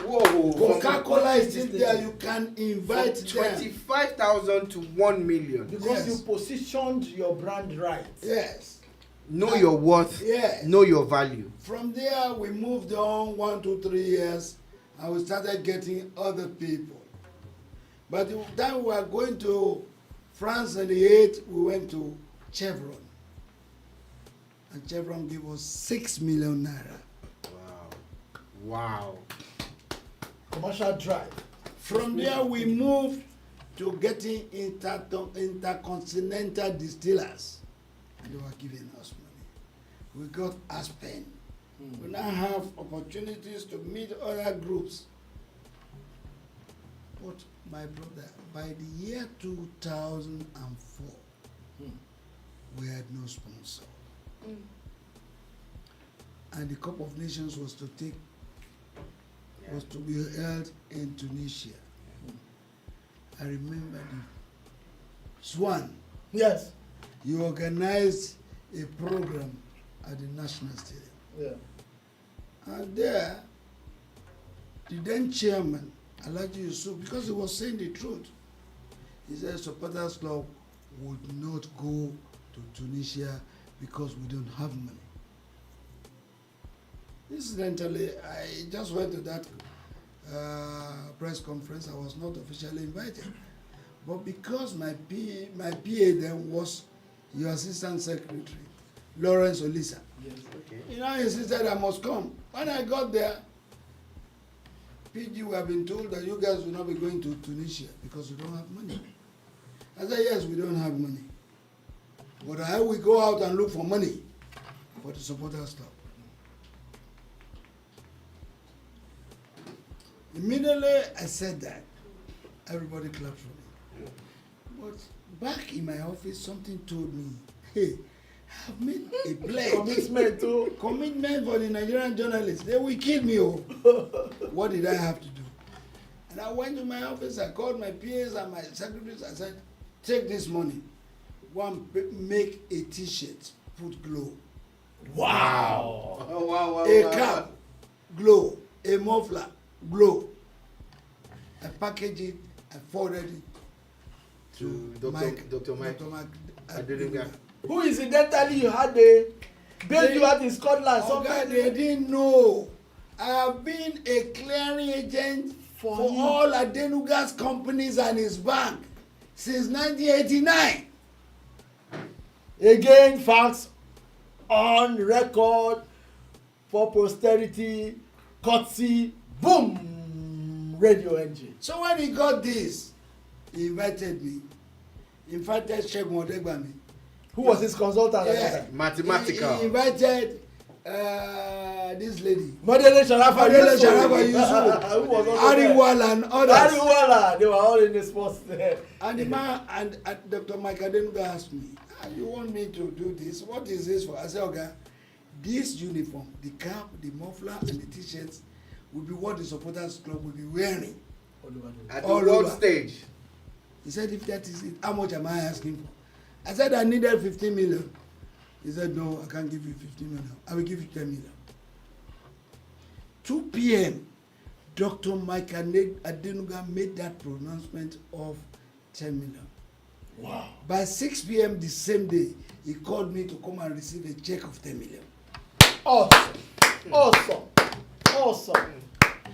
Whoa. Coca-Cola is still there. You can invite them. 25,000 to 1 million. Because Yes. you positioned your brand right. Yes. Know your worth. Yes. Know your value. From there, we moved on 1, 2, 3 years, and we started getting other people. But the time we were going to France in the 8th, we went to Chevron. And Chevron gave us 6 million naira. Wow. Commercial drive. From there, we moved to getting intercontinental distillers. And they were giving us money. We got Aspen. We now have opportunities to meet other groups. But my brother, by the year 2004, we had no sponsor. And the Cup of Nations was to be held in Tunisia. I remember the Swan. Yes. You organized a program at the National Stadium. Yeah. And there, the then chairman, Alhaji Yusuf, because he was saying the truth, he said supporters club would not go to Tunisia because we don't have money. Incidentally, I just went to that press conference. I was not officially invited. But because my PA then was your assistant secretary, Lawrence Olisa. Yes, okay. You know, he insisted I must come. When I got there, PG, we have been told that you guys will not be going to Tunisia because you don't have money. I said, yes, we don't have money. But I will go out and look for money for the supporters club. Immediately I said that, everybody clapped for me. But back in my office, something told me, hey, I've made a pledge. Commitment for the Nigerian journalists. They will kill me. Oh. What did I have to do? And I went to my office, I called my PAs and my secretaries, I said, take this money. Go and make a t-shirt, put glow. Wow. Oh, wow. A cap, glow. A muffler, glow. I packaged it, I forwarded it to Dr. Mike Dr. Mike Adenuga. Who incidentally you had a bail you out in Scotland. Okay, they didn't know. I have been a clearing agent for all Adenuga's companies and his bank since 1989. Again, facts on record for posterity, courtesy, boom, radio engine. So when he got this, he invited me. He invited Segun Odegbami. Who was his consultant? Yeah. Mathematical. He invited this lady. Modele Sharafa Yusuf. Ariwala and others. Ariwala. They were all in the sports there. And the man and Dr. Mike Adenuga asked me, you want me to do this? What is this for? I said, okay, this uniform, the cap, the muffler, and the t-shirts will be what the supporters club will be wearing At the all world over. stage. He said, if that is it, how much am I asking for? I said, I needed 15 million. He said, no, I can't give you 15 million. I will give you 10 million. 2 p.m., Dr. Mike Adenuga made that pronouncement of 10 million. Wow. By 6 p.m. the same day, he called me to come and receive a check of 10 million. Awesome. Awesome. Awesome.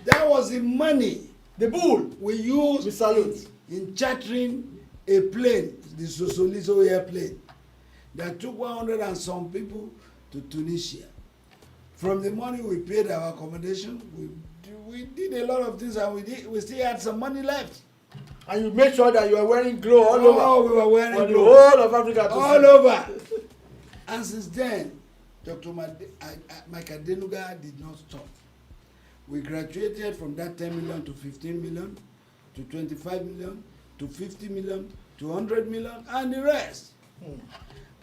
That was the money The bull. we used We salute. in chartering a plane, the Sosoliso airplane, that took 100 and some people to Tunisia. From the money we paid our accommodation, we did a lot of things, and we still had some money left. And you make sure that you are wearing glow all over. Oh, we were wearing For the clothes. whole of Africa to All see. over. And since then, Dr. Mike Adenuga did not stop. We graduated from that 10 million to 15 million, to 25 million, to 50 million, to 100 million, and the rest.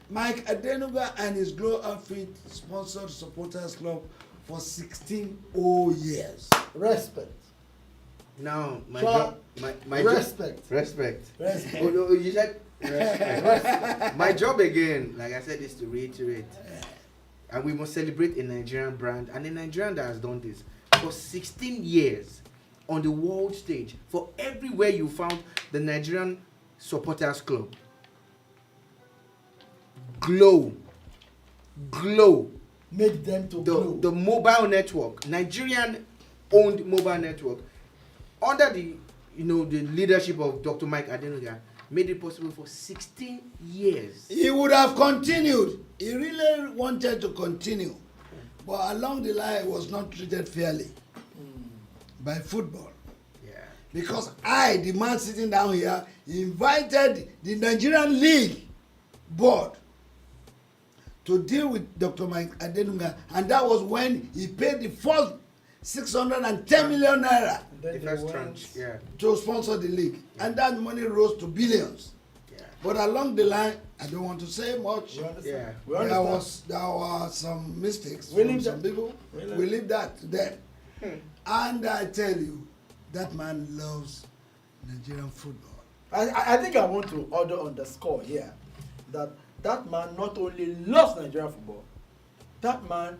Mike Adenuga and his Glow outfit sponsored Supporters Club for 16 whole years. Respect. Now, my So, job, my job, Respect. respect. Respect. Oh, no, you said respect. My job again, like I said, is to reiterate, and we must celebrate a Nigerian brand and a Nigerian that has done this for 16 years on the world stage. For everywhere you found the Nigerian Supporters Club, glow. Make them to glow. The mobile network, Nigerian owned mobile network, under the the leadership of Dr. Mike Adenuga, made it possible for 16 years. He would have continued. He really wanted to continue. But along the line, he was not treated fairly by football. Yeah. Because I, the man sitting down here, invited the Nigerian League board to deal with Dr. Mike Adenuga, and that was when he paid the first 610 million naira Then The they first went- tranche, yeah. to sponsor the league, and that money rose to billions. Yeah. But along the line, I don't want to say much. We understand. Yeah. We understand. There were some mistakes We from leave some that. people. We leave- We leave that to them. And I tell you, that man loves Nigerian football. I think I want to underscore here that that man not only loves Nigerian football, that man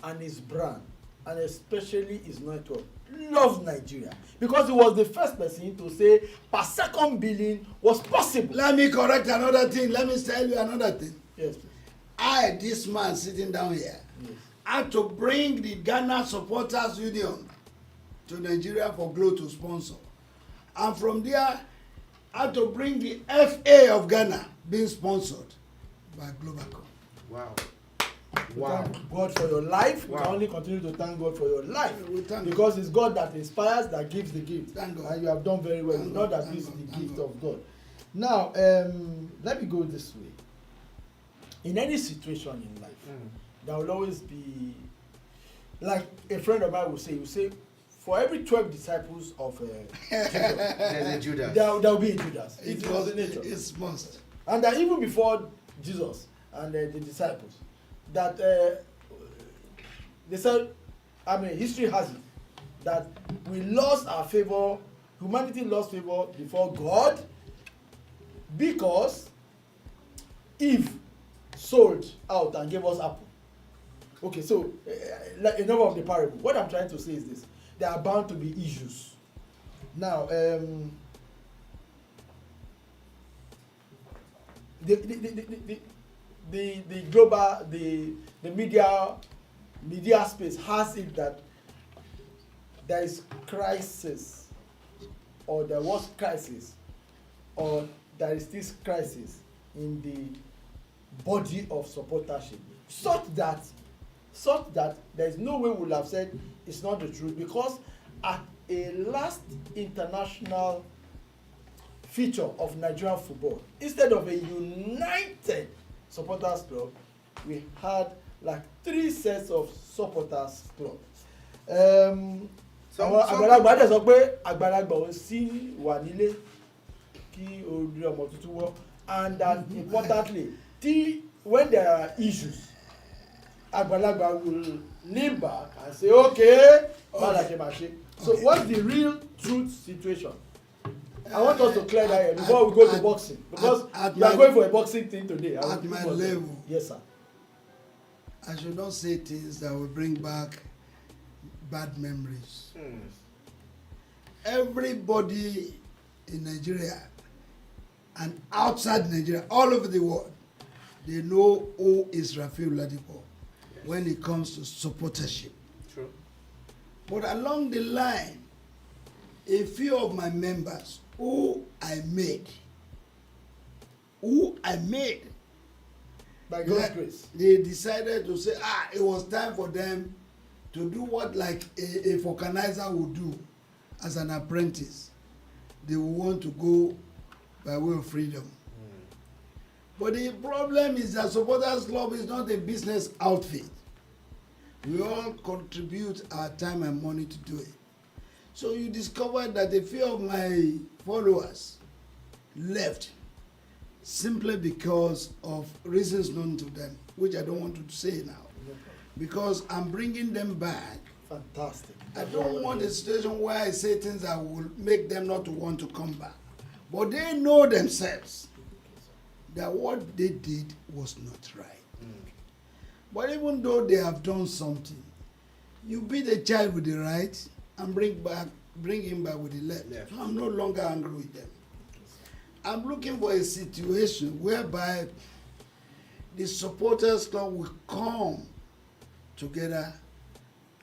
and his brand, and especially his network, loves Nigeria, because he was the first person to say per second billing was possible. Let me correct another thing. Let me tell you another thing. Yes, please. I, this man sitting down here, Yes. had to bring the Ghana Supporters Union to Nigeria for Glow to sponsor. And from there, I had to bring the FA of Ghana being sponsored by Globacom. Wow. We Wow. thank God for your life. We Wow. can only continue to thank God for your life, We thank because it's God that inspires, that gives the gift. Thank God. And you have done very well. Thank It's not God, that thank this is God, the thank gift God. of God. Now, let me go this way. In any situation in life, there will always be, like a friend of mine will say, for every 12 disciples of Jesus, There's a Judas. there will be a Judas. It was in nature. It's must. And that even before Jesus and the disciples, that they said, history has it that we lost our favor, humanity lost favor before God, because Eve sold out and gave us apple. Okay, so like enough of the parable. What I'm trying to say is this: there are bound to be issues. Now, the global media space has it that there is crisis, or there was crisis, or there is this crisis in the body of supportership, such that there is no way we will have said it's not the truth, because at a last international feature of Nigerian football, instead of a united supporters club, we had like 3 sets of supporters club. Àwọn àgbàlagbà dẹ̀ sọ pé àgbàlagbà ò sí wà nílé kí orí ọmọ tuntun wọ́, and that importantly when there are issues, Agbalagba will lean back and say, okay, so what's the real truth situation? I want us to clear that here before we go to boxing, because you are going for a boxing thing today. At my level, yes, sir. I should not say things that will bring back bad memories. Everybody in Nigeria and outside Nigeria, all over the world, they know who is Rafiu Oladipo when it comes to supportership. True. But along the line, a few of my members who I made, By God's grace. they decided to say, it was time for them to do what like a vulcanizer would do as an apprentice. They will want to go by way of freedom. But the problem is that Supporters Club is not a business outfit. We all contribute our time and money to do it. So you discover that a few of my followers left simply because of reasons known to them, which I don't want to say now. Because I'm bringing them back. Fantastic. I don't want a situation where I say things that will make them not to want to come back. But they know themselves that what they did was not right. But even though they have done something, you beat a child with the right and bring him back with the left. So I'm no longer angry with them. I'm looking for a situation whereby the Supporters Club will come together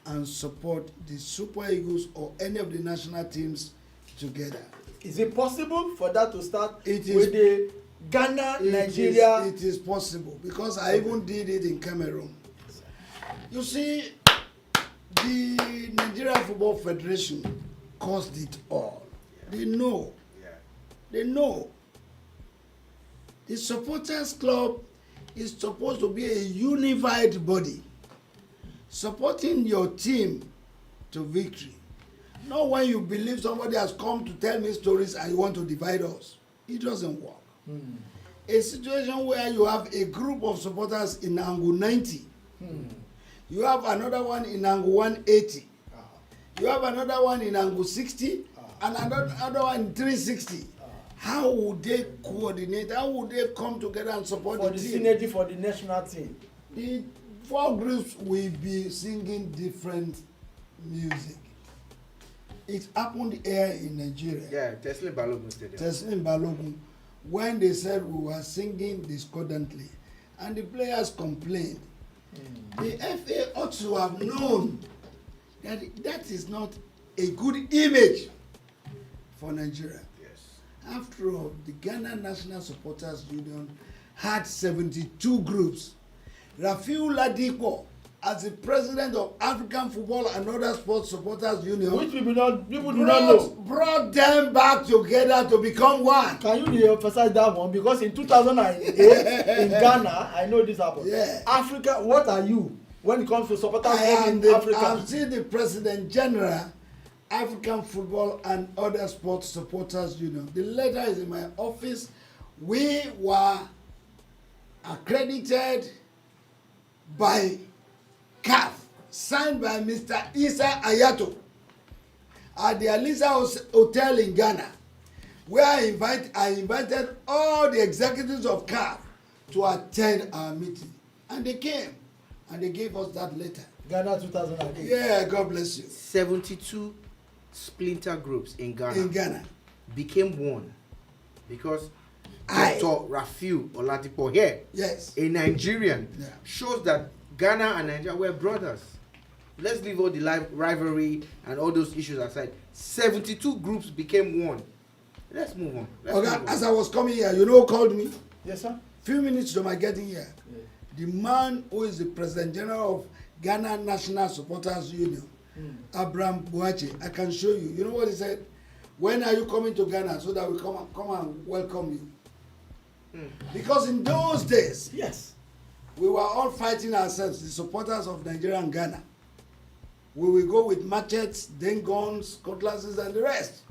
and support the Super Eagles or any of the national teams together. Is it possible for that to start It is, with the Ghana, Nigeria? It is possible because I even did it in Cameroon. You see, the Nigerian Football Federation caused it all. They know. They know. The Supporters Club is supposed to be a unified body, supporting your team to victory. Not when you believe somebody has come to tell me stories and you want to divide us. It doesn't work. A situation where you have a group of supporters in angle 90, you have another one in angle 180, you have another one in angle 60, and another one in 360. How would they coordinate? How would they come together and support for the team? synergy For the national team. The four groups will be singing different music. It happened here in Nigeria. Yeah, Teslim Balogun Stadium. Teslim Balogun, when they said we were singing discordantly, and the players complained. The FA ought to have known that that is not a good image for Nigeria. After all, the Ghana National Supporters Union had 72 groups. Rafiu Oladipo, as the president of African Football and Other Sports Supporters Union, which people do not know, brought them back together to become one. Can you emphasize that one? Because in 2008 in Ghana, I know this happened. Yeah. Africa, what are you when it comes to supporters in Africa? I'm still the President General, African Football and Other Sports Supporters Union. The letter is in my office. We were accredited by CAF, signed by Mr. Isa Ayato at the Alisa Hotel in Ghana, where I invited all the executives of CAF to attend our meeting. And they came and they gave us that letter. Ghana 2008. Yeah, God bless you. 72 splinter groups in Ghana became one because Dr. Rafiu Oladipo here, yes, a Nigerian, yeah, shows that Ghana and Nigeria were brothers. Let's leave all the rivalry and all those issues aside. 72 groups became one. Let's move on. As I was coming here, you know who called me? Yes, sir. Few minutes to my getting here. Yeah. The man who is the President General of Ghana National Supporters Union, Abraham Buache, I can show you. You know what he said? When are you coming to Ghana so that we come and welcome you? Because in those days, yes, we were all fighting ourselves, the supporters of Nigeria and Ghana. We will go with machetes, then guns, cutlasses, and the rest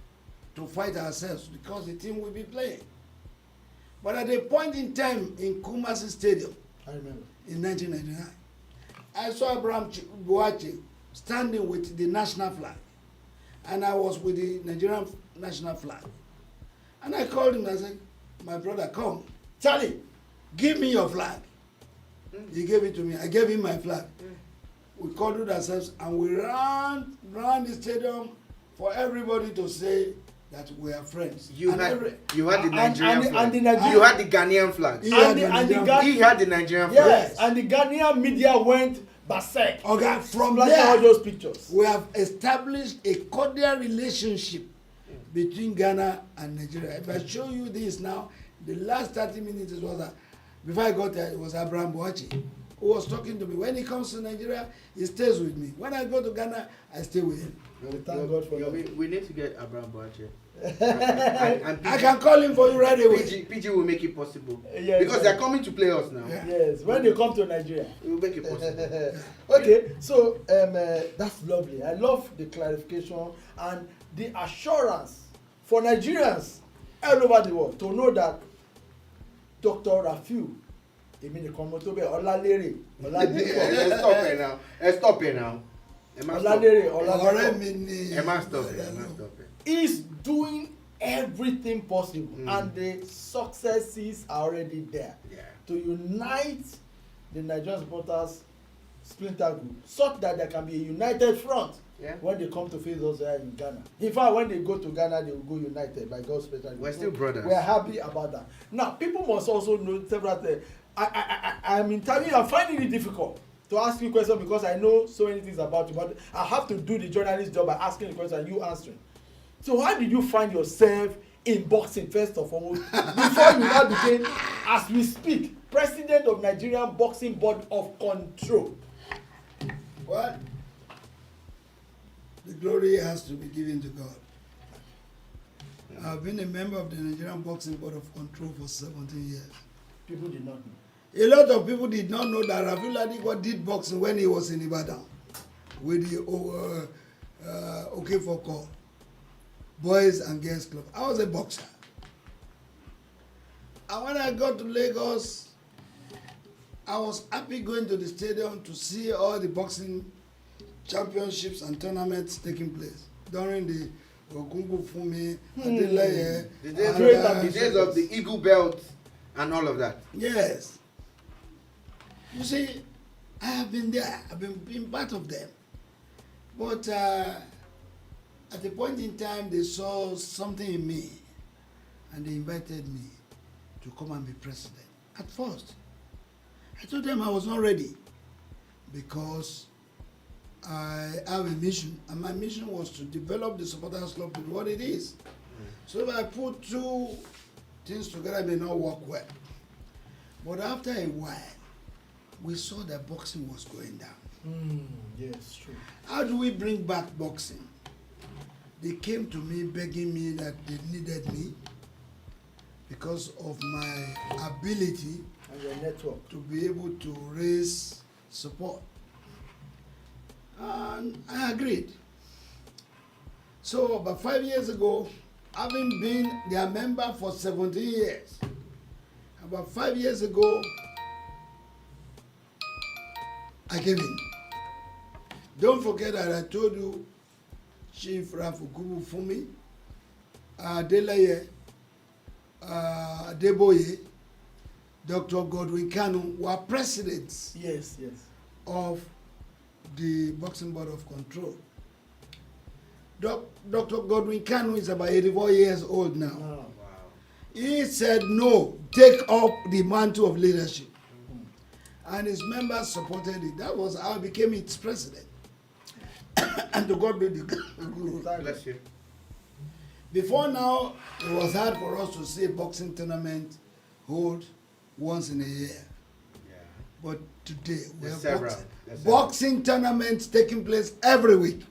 to fight ourselves because the team will be playing. But at a point in time in Kumasi Stadium, I remember, in 1999, I saw Abraham Boache standing with the national flag, and I was with the Nigerian national flag. And I called him and I said, my brother, come. Charlie, give me your flag. He gave it to me. I gave him my flag. We cuddled ourselves and we ran the stadium for everybody to say that we are friends. You had the Nigerian flag. And the Nigerian, you had the Ghanaian flag. He had the Nigerian flag. yes, and the Ghanaian media went berserk. Okay, from Flash there, all those pictures. we have established a cordial relationship between Ghana and Nigeria. If I show you this now, the last 30 minutes it was before I got there, it was Abraham Boachi who was talking to me. When he comes to Nigeria, he stays with me. When I go to Ghana, I stay with him. Thank God for that. We need to get Abraham Boache. and I can call him for you right away. PG will make it possible. Yes, because they're coming to play us now. Yeah. Yes, when they come to Nigeria. We will make it possible. Okay, so that's lovely. I love the clarification and the assurance for Nigerians all over the world to know that Dr. Rafiu, Emini Komotobe, Olalere, Oladipo, Stop it now. Olalere, Emma, stop it. is doing everything possible, and the successes are already there to unite the Nigerian supporters splinter group such that there can be a united front when they come to face us here in Ghana. In fact, when they go to Ghana, they will go united by God's special grace. We're still brothers. We're happy about that. Now, people must also know several things. I'm interviewing, I'm finding it difficult to ask you questions because I know so many things about you, but I have to do the journalist job by asking the question and you answering. So how did you find yourself in boxing first of all before you now became, as we speak, president of Nigerian Boxing Board of Control? What? The glory has to be given to God. I've been a member of the Nigerian Boxing Board of Control for 17 years. People did not know. A lot of people did not know that Rafiu Oladipo did boxing when he was in Ibadan with the OK4 Boys and Girls Club. I was a boxer. And when I got to Lagos, I was happy going to the stadium to see all the boxing championships and tournaments taking place during the Ogungu Fumi, Adeleye, the days of the Eagle Belt and all of that. Yes. You see, I have been there. I've been part of them. But at a point in time, they saw something in me, and they invited me to come and be president. At first, I told them I was not ready because I have a mission, and my mission was to develop the supporters club to what it is. So if I put two things together, it may not work well. But after a while, we saw that boxing was going down. Yes, true. How do we bring back boxing? They came to me begging me that they needed me because of my ability And your network. to be able to raise support. And I agreed. So about 5 years ago, having been their member for 17 years, about 5 years ago, I came in. Don't forget that I told you Chief Rafiu Fumi, Adeleye, Adeboye, Dr. Godwin Kanu were presidents Yes, yes. of the Boxing Board of Control. Dr. Godwin Kanu is about 84 years old now. Oh. Wow. He said, no, take up the mantle of leadership. And his members supported it. That was how I became its president. And to God be the glory. Bless you. Before now, it was hard for us to see a boxing tournament hold once in a year. Yeah. But today, we There's have several. boxing. There's several. Boxing tournaments taking place every week.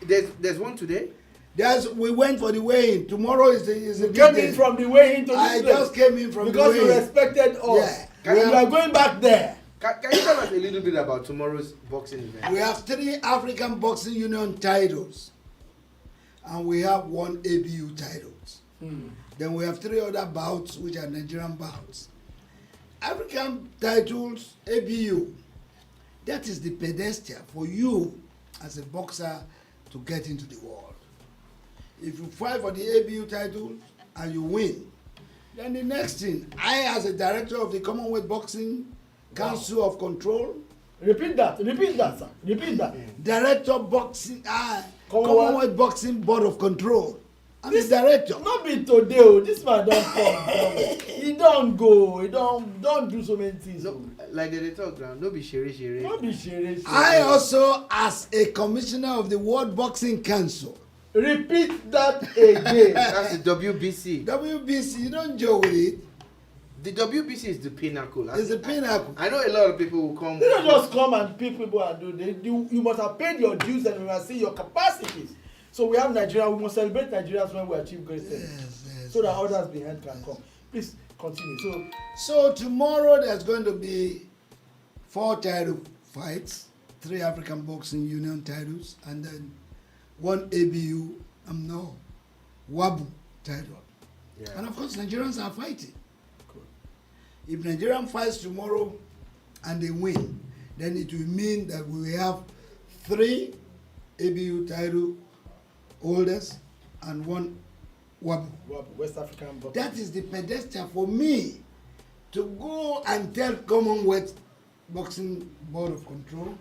There's one today. We went for the weigh-in. Tomorrow is the You big came day. in from the way into this I place just came in from because the you weigh-in. respected us. Yeah. We are going back there. Can you tell us a little bit about tomorrow's boxing event? We have 3 African Boxing Union titles. And we have 1 ABU titles. Then we have 3 other bouts, which are Nigerian bouts. African titles, ABU. That is the pedestal for you as a boxer to get into the world. If you fight for the ABU title and you win, then the next thing, I as a director of the Commonwealth Boxing Council of Control, Repeat that, sir. Repeat that. Director Boxing, Commonwealth Boxing Board of Control. I'm the director. Not be today, oh, this man don't come. He don't go. He don't do so many things. No, like they talk now, no be shere. Don't be shere. I also, as a commissioner of the World Boxing Council. Repeat that again. That's the WBC. WBC, you don't joke with it. The WBC is the pinnacle. It's the pinnacle. I know a lot of people will come. They don't just come and pick people and do. They do. You must have paid your dues and we must see your capacities. So we have Nigeria. We must celebrate Nigerians when we achieve great things. Yes, so that others behind can come. Please continue. So tomorrow there's going to be 4 title fights, 3 African Boxing Union titles, and then 1 ABU, WABU title. Yeah. And of course, Nigerians are fighting. Cool. If Nigerian fights tomorrow and they win, then it will mean that we will have 3 ABU title holders and 1 WABU. West African boxing. That is the pedestal for me to go and tell Commonwealth Boxing Board of Control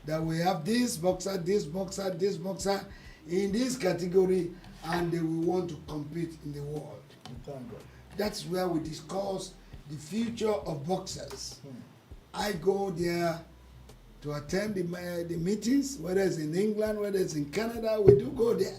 that we have this boxer in this category and they will want to compete in the world. Thank God. That's where we discuss the future of boxers. I go there to attend the meetings, whether it's in England, whether it's in Canada, we do go there.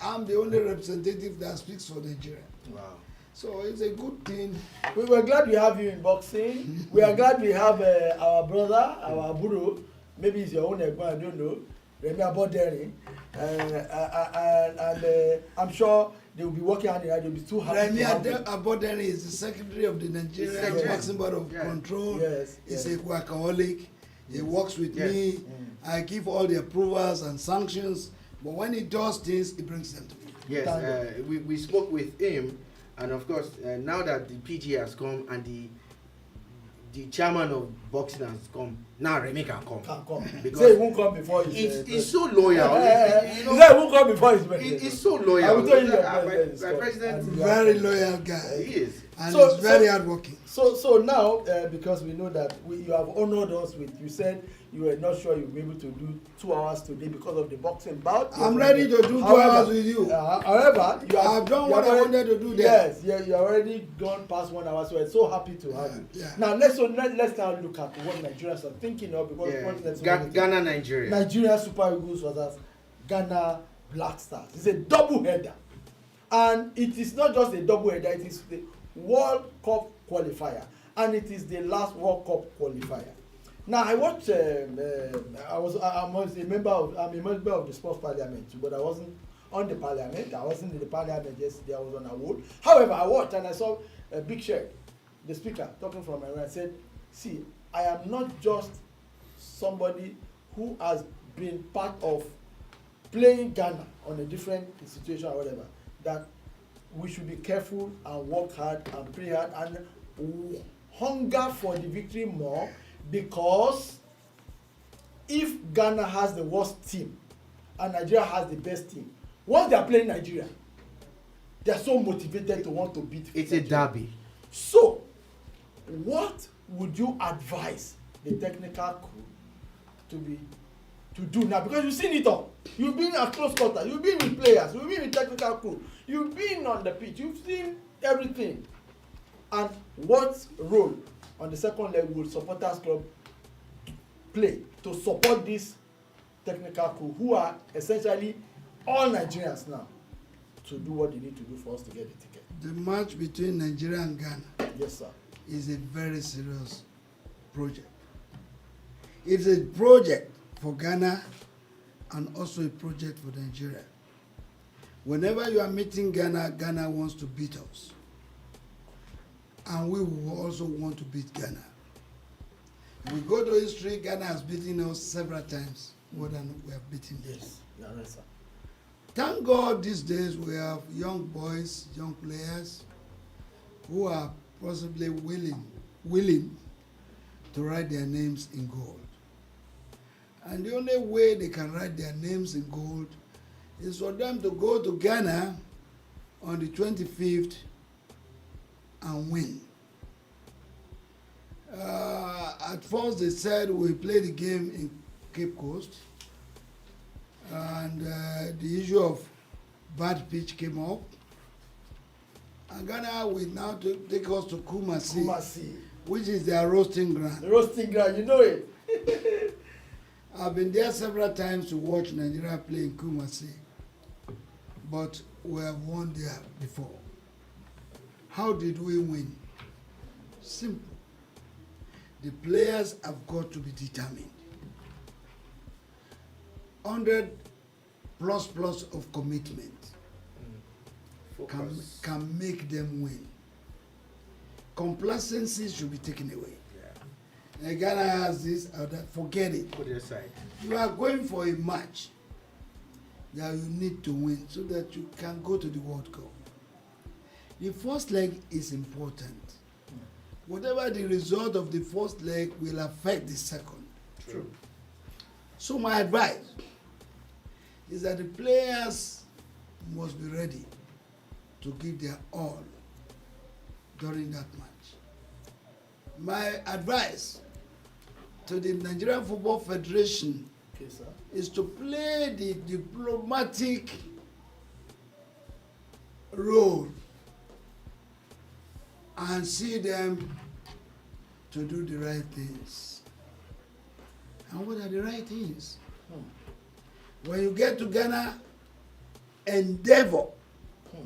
I'm the only representative that speaks for Nigeria. Wow. So it's a good thing. We were glad we have you in boxing. We are glad we have our brother, our Aburo. Maybe it's your own Egba, I don't know. Remy Aboderi. And I'm sure they will be working on it. They'll be too happy. Remy Aboderi is the secretary of the Nigerian Boxing Board of Control. Yes. He's a workaholic. He works with me. I give all the approvals and sanctions. But when he does things, he brings them to me. Yes, we spoke with him, and of course, now that the PG has come and the chairman of boxing has come, now Remy can come. Because say he won't come before he's so loyal. He won't come before his president. He's so loyal. I will tell you my president. Very loyal guy. He is. And he's very hardworking. So now, because we know that you have honored us with, you said you were not sure you'll be able to do 2 hours today because of the boxing bout. I'm ready to do 2 hours with you. However, I've done what I wanted to do there. Yes, you already gone past 1 hour, so I'm so happy to have you. Yeah. Now let's now look at what Nigerians are thinking of because Ghana, Nigeria. Nigeria Super Eagles versus Ghana Black Stars. It's a double header, and it is not just a double header. It is the World Cup qualifier, and it is the last World Cup qualifier. Now I watched. I'm a member of the sports parliament, but I wasn't on the parliament. I wasn't in the parliament yesterday. I was on a ward. However, I watched and I saw a big shirt, the speaker talking from my right said, "See, I am not just somebody who has been part of playing Ghana on a different situation or whatever. That we should be careful and work hard and pray hard and hunger for the victory more, because if Ghana has the worst team and Nigeria has the best team, once they are playing Nigeria, they are so motivated to want to beat it's Nigeria. A derby. So what would you advise the technical crew to do now? Because you've seen it all. You've been at close quarter, you've been with players, you've been with technical crew, you've been on the pitch, you've seen everything. And what role on the second leg will supporters club play to support this technical crew, who are essentially all Nigerians now, to do what they need to do for us to get the ticket? The match between Nigeria and Ghana, yes, sir, is a very serious project. It's a project for Ghana and also a project for Nigeria. Whenever you are meeting Ghana, Ghana wants to beat us. And we will also want to beat Ghana. We go to history, Ghana has beaten us several times more than we have beaten them. yes, yeah, right, sir. Thank God these days we have young boys, young players who are possibly willing to write their names in gold. And the only way they can write their names in gold is for them to go to Ghana on the 25th and win. At first they said we play the game in Cape Coast, and the issue of bad pitch came up. And Ghana will now take us to Kumasi, which is their roasting ground. The roasting ground, you know it. I've been there several times to watch Nigeria play in Kumasi, but we have won there before. How did we win? Simple. The players have got to be determined. 100 plus of commitment can make them win. Complacency should be taken away. And Ghana has this or that, forget it. Put it aside. You are going for a match that you need to win so that you can go to the World Cup. The first leg is important. Whatever the result of the first leg will affect the second. True. So my advice is that the players must be ready to give their all during that match. My advice to the Nigerian Football Federation is to play the diplomatic role and see them to do the right things. And what are the right things? When you get to Ghana, endeavor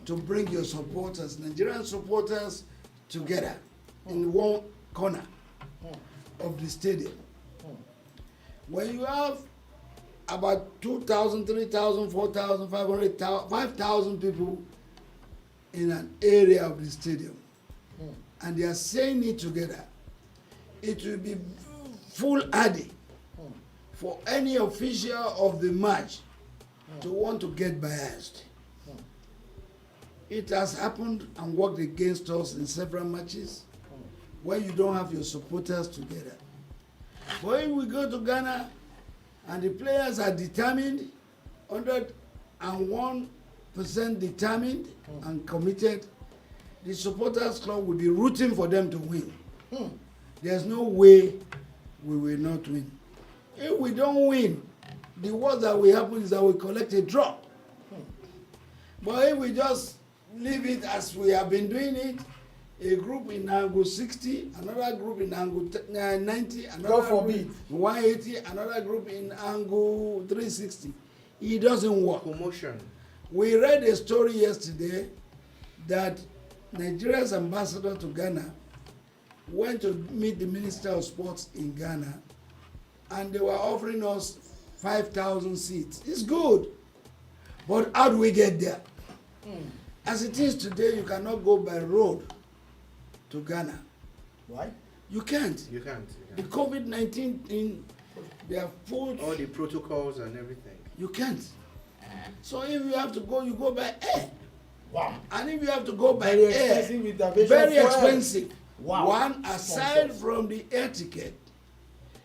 to bring your supporters, Nigerian supporters, together in one corner of the stadium. When you have about 2,000, 3,000, 4,000, 500, 5,000 people in an area of the stadium, and they are saying it together, it will be foolhardy for any official of the match to want to get biased. It has happened and worked against us in several matches when you don't have your supporters together. But if we go to Ghana and the players are determined, 101% determined and committed, the supporters club will be rooting for them to win. There's no way we will not win. If we don't win, the worst that will happen is that we collect a draw. But if we just leave it as we have been doing it, a group in angle 60, another group in angle 90, another group in 180, another group in angle 360, it doesn't work. Promotion. We read a story yesterday that Nigeria's ambassador to Ghana went to meet the Minister of Sports in Ghana, and they were offering us 5,000 seats. It's good, but how do we get there? As it is today, you cannot go by road to Ghana. Why? You can't. You can't. The COVID-19 thing, they have put all the protocols and everything. You can't. So if you have to go, you go by air. Wow. And if you have to go by very air, expensive with the very expensive. Wow. One, aside from the air ticket,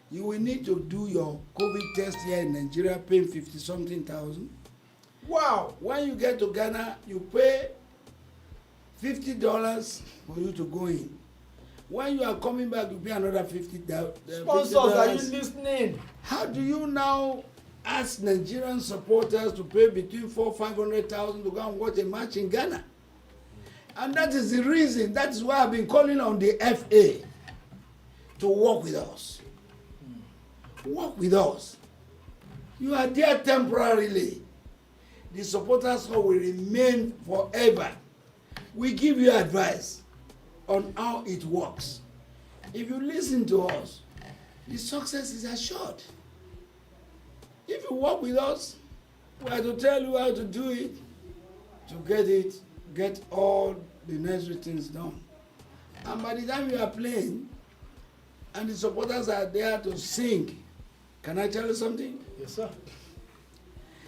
you will need to do your COVID test here in Nigeria, paying 50-something thousand. Wow. When you get to Ghana, you pay $50 for you to go in. When you are coming back, you pay another $50. Sponsors, are you listening? How do you now ask Nigerian supporters to pay between $400,000-500,000 to go and watch a match in Ghana? And that is the reason. That is why I've been calling on the FA to work with us. Work with us. You are there temporarily. The supporters will remain forever. We give you advice on how it works. If you listen to us, the success is assured. If you work with us, we are to tell you how to do it, get all the necessary things done. And by the time you are playing, and the supporters are there to sing, can I tell you something? Yes, sir.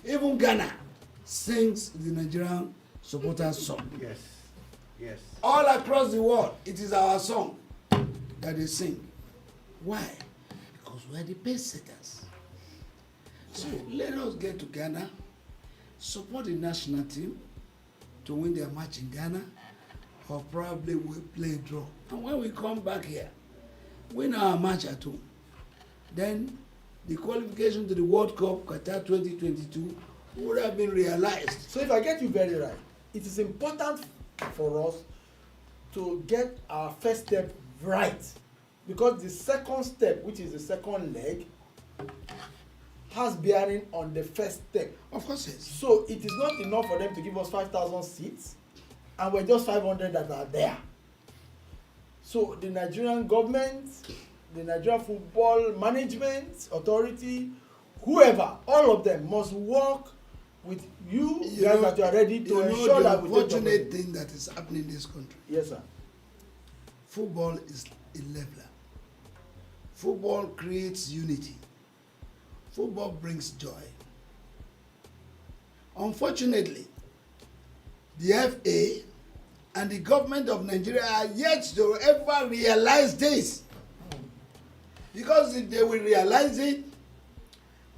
Even Ghana sings the Nigerian supporters song. Yes. Yes. All across the world, it is our song that they sing. Why? Because we are the pace setters. So let us get to Ghana, support the national team to win their match in Ghana, or probably we'll play a draw. And when we come back here, win our match at home, then the qualification to the World Cup Qatar 2022 would have been realized. So if I get you very right, it is important for us to get our first step right, because the second step, which is the second leg, has bearing on the first step. Of course, yes. So it is not enough for them to give us 5,000 seats, and we're just 500 that are there. So the Nigerian government, the Nigerian Football Management Authority, whoever, all of them must work with you guys that you are ready to ensure that we take the money. The unfortunate thing that is happening in this country. Yes, sir. Football is a leveler. Football creates unity. Football brings joy. Unfortunately, the FA and the government of Nigeria are yet to ever realize this. Because if they will realize it,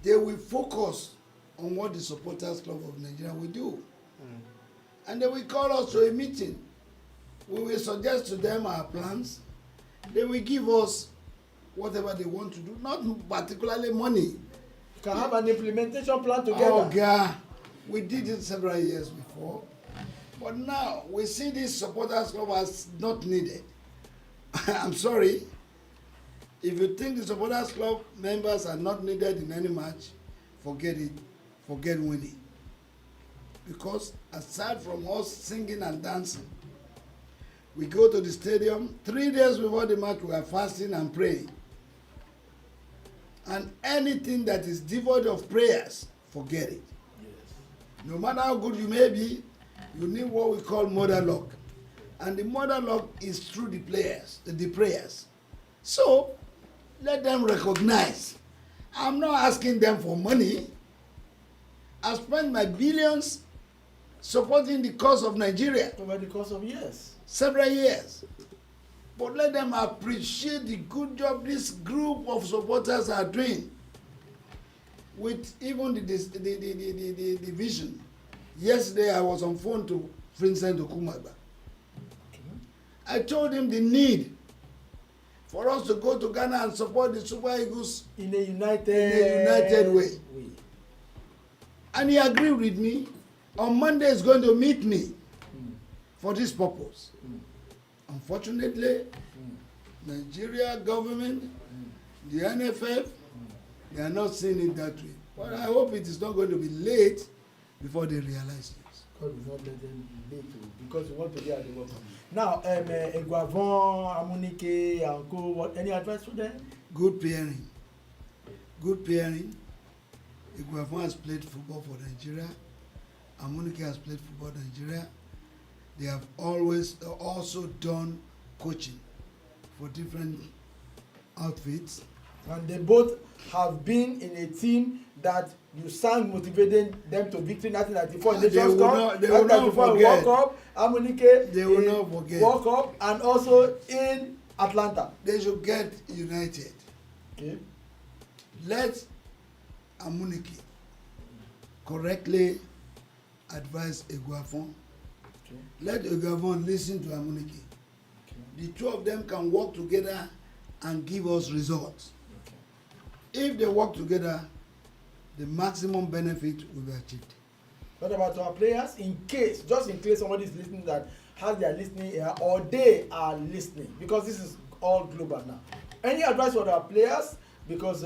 they will focus on what the Supporters Club of Nigeria will do. And they will call us to a meeting. We will suggest to them our plans. They will give us whatever they want to do, not particularly money. You can have an implementation plan together. Oh, God. We did it several years before. But now we see this Supporters Club as not needed. I'm sorry. If you think the Supporters Club members are not needed in any match, forget it. Forget winning. Because aside from us singing and dancing, we go to the stadium 3 days before the match, we are fasting and praying. And anything that is devoid of prayers, forget it. Yes. No matter how good you may be, you need what we call mother luck. And the mother luck is through the prayers. So, let them recognize. I'm not asking them for money. I spent my billions supporting the cause of Nigeria. Over the course of years. Several years. But let them appreciate the good job this group of supporters are doing. With even the vision. Yesterday I was on phone to Vincent Okumagba. I told him the need for us to go to Ghana and support the Super Eagles in a united way. And he agreed with me. On Monday he's going to meet me for this purpose. Unfortunately, Nigeria government, the NFF, they are not seeing it that way. But I hope it is not going to be late before they realize this. God will not let them be late because we want to be at the World Cup. Now, Eguavon, Amunike, and Co. What? Any advice for them? Good pairing. Good pairing. Eguavon has played football for Nigeria. Amunike has played football for Nigeria. They have always also done coaching for different outfits. And they both have been in a team that you sang motivating them to victory 1994 in the Nations Cup. They will not forget. World Cup, Amunike, they will not forget. World Cup, and also in Atlanta. They should get united. Okay. Let Amunike correctly advise Eguavon. Okay. Let Eguavon listen to Amunike. Okay. The two of them can work together and give us results. Okay. If they work together, the maximum benefit will be achieved. What about our players? Just in case somebody is listening that has their listening ear or they are listening, because this is all global now. Any advice for our players? Because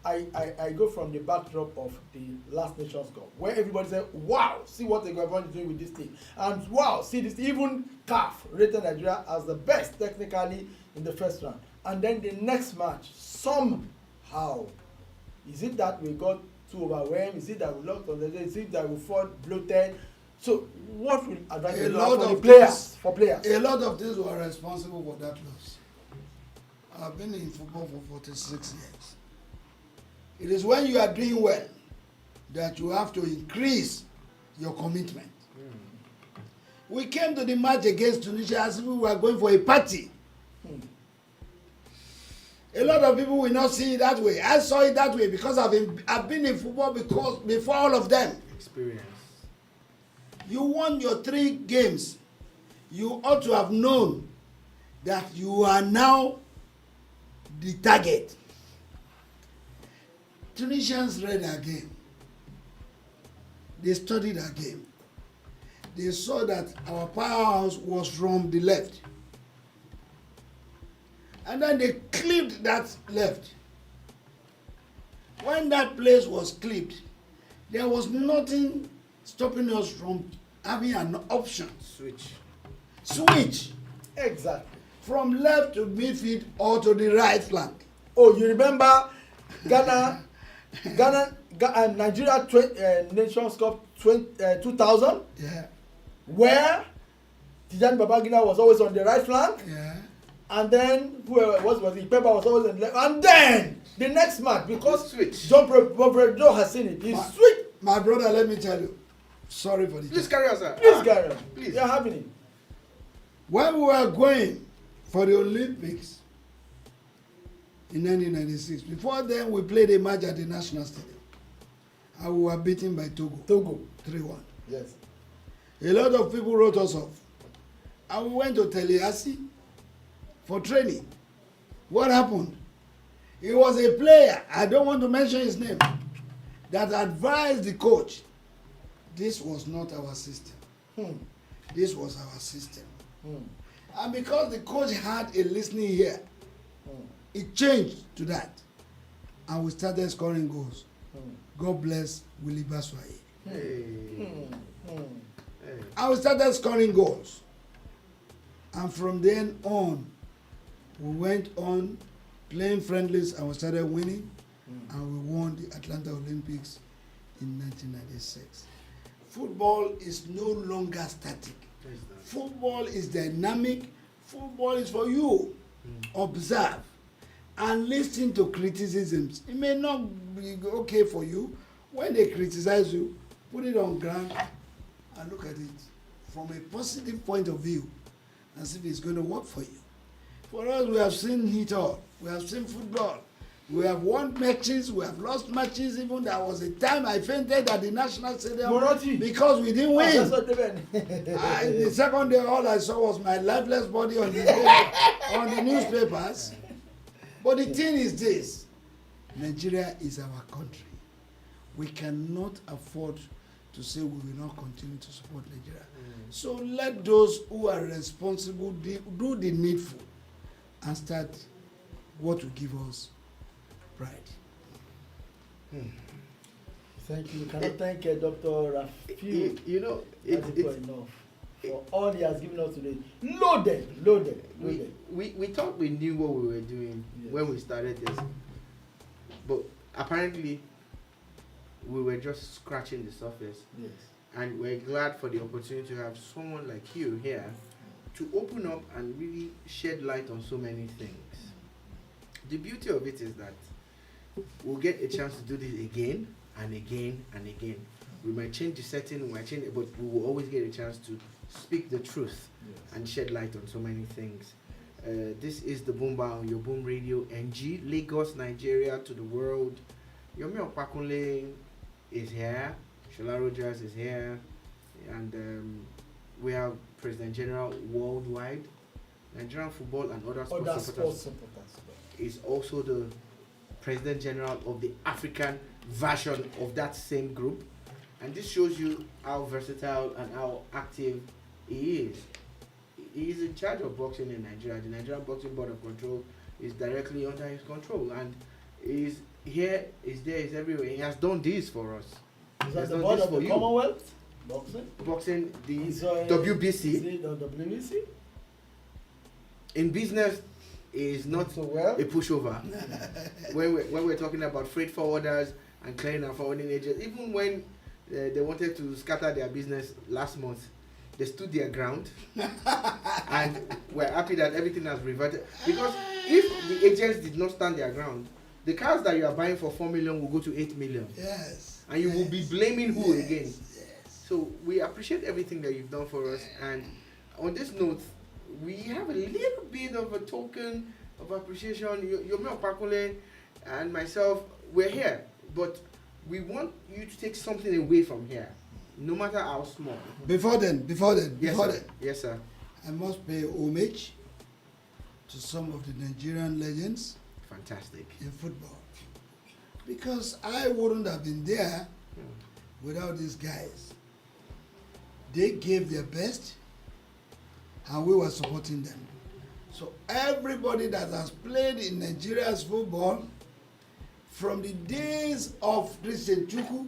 I go from the backdrop of the last Nations Cup, where everybody said, wow, see what the government is doing with this team. And wow, see this, even CAF rated Nigeria as the best technically in the first round. And then the next match, somehow, is it that we got too overwhelmed? Is it that we lost on the day? Is it that we fought bloated? So what will advise for the players? For players, a lot of things were responsible for that loss. I've been in football for 46 years. It is when you are doing well that you have to increase your commitment. We came to the match against Tunisia as if we were going for a party. A lot of people will not see it that way. I saw it that way because I've been in football before all of them. Experience. You won your 3 games. You ought to have known that you are now the target. Tunisians read our game. They studied our game. They saw that our powerhouse was from the left. And then they clipped that left. When that place was clipped, there was nothing stopping us from having an option. Switch. Exactly. From left to midfield or to the right flank. Oh, you remember Nigeria Nations Cup 2000? Yeah. Where Tijani Babangida was always on the right flank. Yeah. And then whoever was it? Pepper was always on the left. And then the next match, because John Bovredo has seen it, he switched. My brother, let me tell you. Sorry for the Please carry on, sir. Please carry on. Please. You're having it. When we were going for the Olympics in 1996, before then we played a match at the National Stadium. And we were beaten by Togo 3-1. Yes. A lot of people wrote us off. And we went to Teliasi for training. What happened? It was a player, I don't want to mention his name, that advised the coach, this was not our system. This was our system. And because the coach had a listening ear, it changed to that. And we started scoring goals. God bless Willie Baswaye. And we started scoring goals. And from then on, we went on playing friendlies and we started winning. And we won the Atlanta Olympics in 1996. Football is no longer static. Football is dynamic. Football is for you. Observe and listen to criticisms. It may not be okay for you. When they criticize you, put it on ground and look at it from a positive point of view and see if it's going to work for you. For us, we have seen it all. We have seen football. We have won matches, we have lost matches. Even there was a time I fainted at the National Stadium because we didn't win. The second day, all I saw was my lifeless body on the newspapers. But the thing is this, Nigeria is our country. We cannot afford to say we will not continue to support Nigeria. So let those who are responsible do the needful and start what will give us pride. Thank you. Can I thank Dr. Rafiu? You know, it's enough for all he has given us today. Loaded. We thought we knew what we were doing when we started this, but apparently we were just scratching the surface. Yes. And we're glad for the opportunity to have someone like you here to open up and really shed light on so many things. The beauty of it is that we'll get a chance to do this again and again and again. We might change the setting, we might change it, but we will always get a chance to speak the truth and shed light on so many things. This is the Boomba on your Boom Radio NG, Lagos, Nigeria to the world. Yomi Opakunle is here, Shola Rogers is here, and we have President General worldwide. Nigerian football and other sports supporters is also the President General of the African version of that same group. And this shows you how versatile and how active he is. He is in charge of boxing in Nigeria. The Nigerian Boxing Board of Control is directly under his control, and is here, is there, is everywhere. He has done this for us. Is that the board of the Commonwealth? Boxing, the WBC. WBC. Is it the WBC? In business, is not so well. a pushover. when we're talking about freight forwarders and clearing and forwarding agents, even when they wanted to scatter their business last month, they stood their ground, and we're happy that everything has reverted. Because if the agents did not stand their ground, the cars that you are buying for 4 million will go to 8 million. Yes. And you will be blaming who again? Yes. So we appreciate everything that you've done for us. And on this note, we have a little bit of a token of appreciation. Yomi Opakule and myself, we're here, but we want you to take something away from here, no matter how small. Before then, Yes, sir. I must pay homage to some of the Nigerian legends Fantastic. in football. Because I wouldn't have been there without these guys. They gave their best and we were supporting them. So everybody that has played in Nigeria's football, from the days of Christian Chukwu,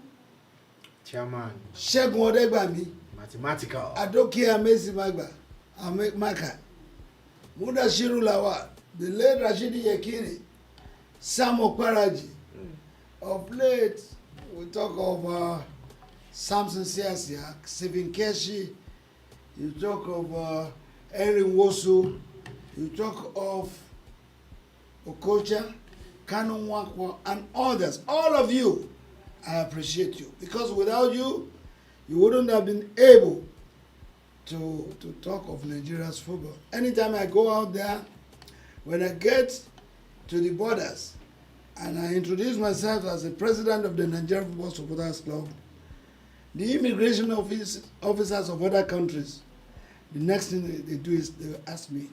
Chairman. Segun Odegbami, Mathematical. Adoke Amesi Maka, Mudashiru Lawal, the late Rashidi Yekini, Sam Okparaji. Of late, we talk of Samson Siasia, Stephen Keshi, you talk of Erin Wosu, you talk of Okocha, Kanu Wakwa, and others. All of you, I appreciate you. Because without you, you wouldn't have been able to talk of Nigeria's football. Anytime I go out there, when I get to the borders, and I introduce myself as the president of the Nigerian Football Supporters Club, the immigration officers of other countries, the next thing they do is they ask me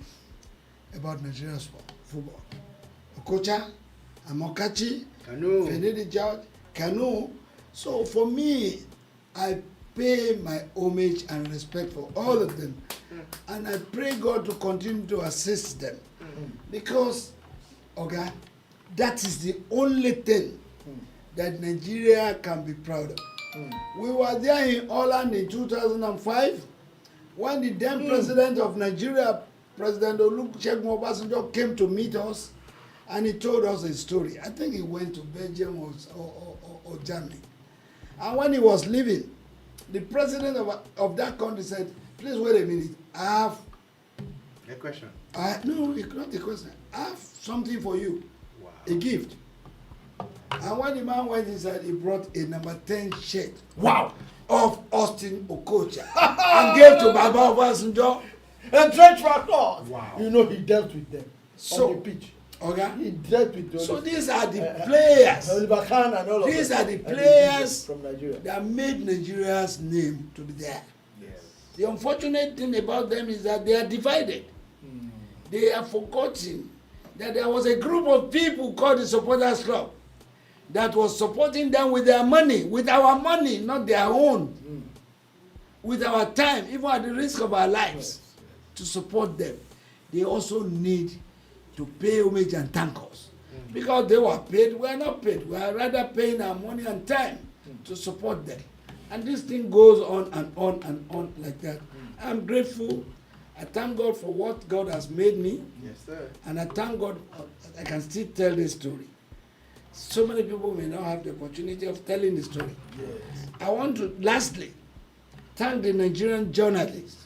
about Nigeria's football. Okocha, Amokachi, Kanu. Fenedi George, Kanu. So for me, I pay my homage and respect for all of them. And I pray God to continue to assist them. Because, okay, that is the only thing that Nigeria can be proud of. We were there in Holland in 2005 when the then president of Nigeria, President Olusegun Obasanjo, came to meet us and he told us a story. I think he went to Belgium or Germany. And when he was leaving, the president of that country said, please wait a minute, I have A question. no, it's not a question. I have something for you. Wow. A gift. And when the man went inside, he brought a number 10 shirt. Wow. Of Austin Okocha and gave to Baba Obasanjo. And trench record. Wow. You know, he dealt with them So, on the pitch. Okay. He dealt with them. So these are the players. Oliver Khan and all of These them. are the And players from Nigeria. that made Nigeria's name to be there. Yes. The unfortunate thing about them is that they are divided. They have forgotten that there was a group of people called the Supporters Club that was supporting them with their money, with our money, not their own, with our time, even at the risk of our lives, to support them. They also need to pay homage and thank us. Because they were paid, we are not paid. We are rather paying our money and time to support them. And this thing goes on and on and on like that. I'm grateful. I thank God for what God has made me. Yes, sir. And I thank God I can still tell this story. So many people may not have the opportunity of telling the story. Yes. I want to lastly thank the Nigerian journalists,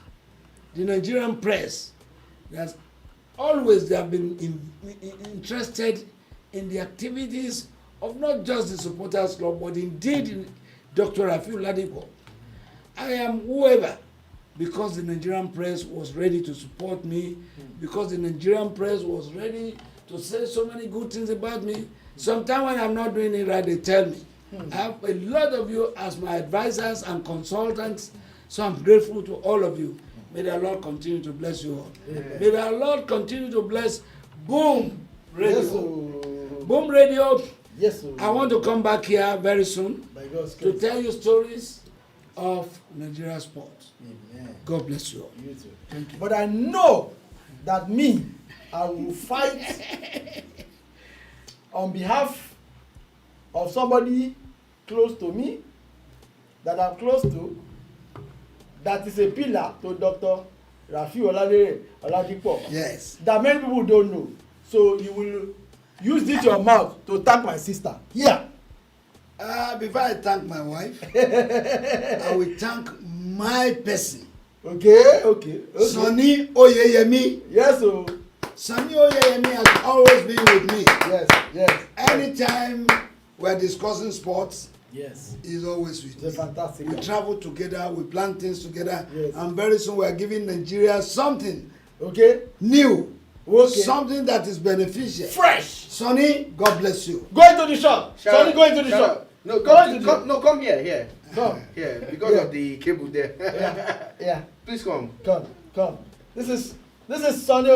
the Nigerian press, that always they have been interested in the activities of not just the Supporters Club, but indeed in Dr. Rafiu Oladipo. I am whoever, because the Nigerian press was ready to support me, because the Nigerian press was ready to say so many good things about me. Sometimes when I'm not doing it right, they tell me. I have a lot of you as my advisors and consultants, so I'm grateful to all of you. May the Lord continue to bless you all. May the Lord continue to bless Boom Radio. Yes, oh. Boom Radio. Yes, oh. I want to come back here very soon By God's to grace. tell you stories of Nigeria sports. Amen. God bless you all. You too. Thank you. But I know that I will fight on behalf of somebody close to me, that I'm close to, that is a pillar to Dr. Rafiu Oladipo. Yes. That many people don't know. So you will use this your mouth to thank my sister. Yeah. Before I thank my wife, I will thank my person. Okay. Sonny Oyeyemi. Yes, so. Sonny Oyeyemi has always been with me. Yes. Anytime we're discussing sports, Yes. he's always with It's me. a fantastic. We travel together, we plan things together, Yes. and very soon we're giving Nigeria something Okay. new Okay. something that is beneficial. Fresh. Sonny, God bless you. Go into the shop. Sonny, go into the shop. No, Go into come here. Come. Here, because Yeah. of the cable there. Yeah. Please come. Come. This is Sonny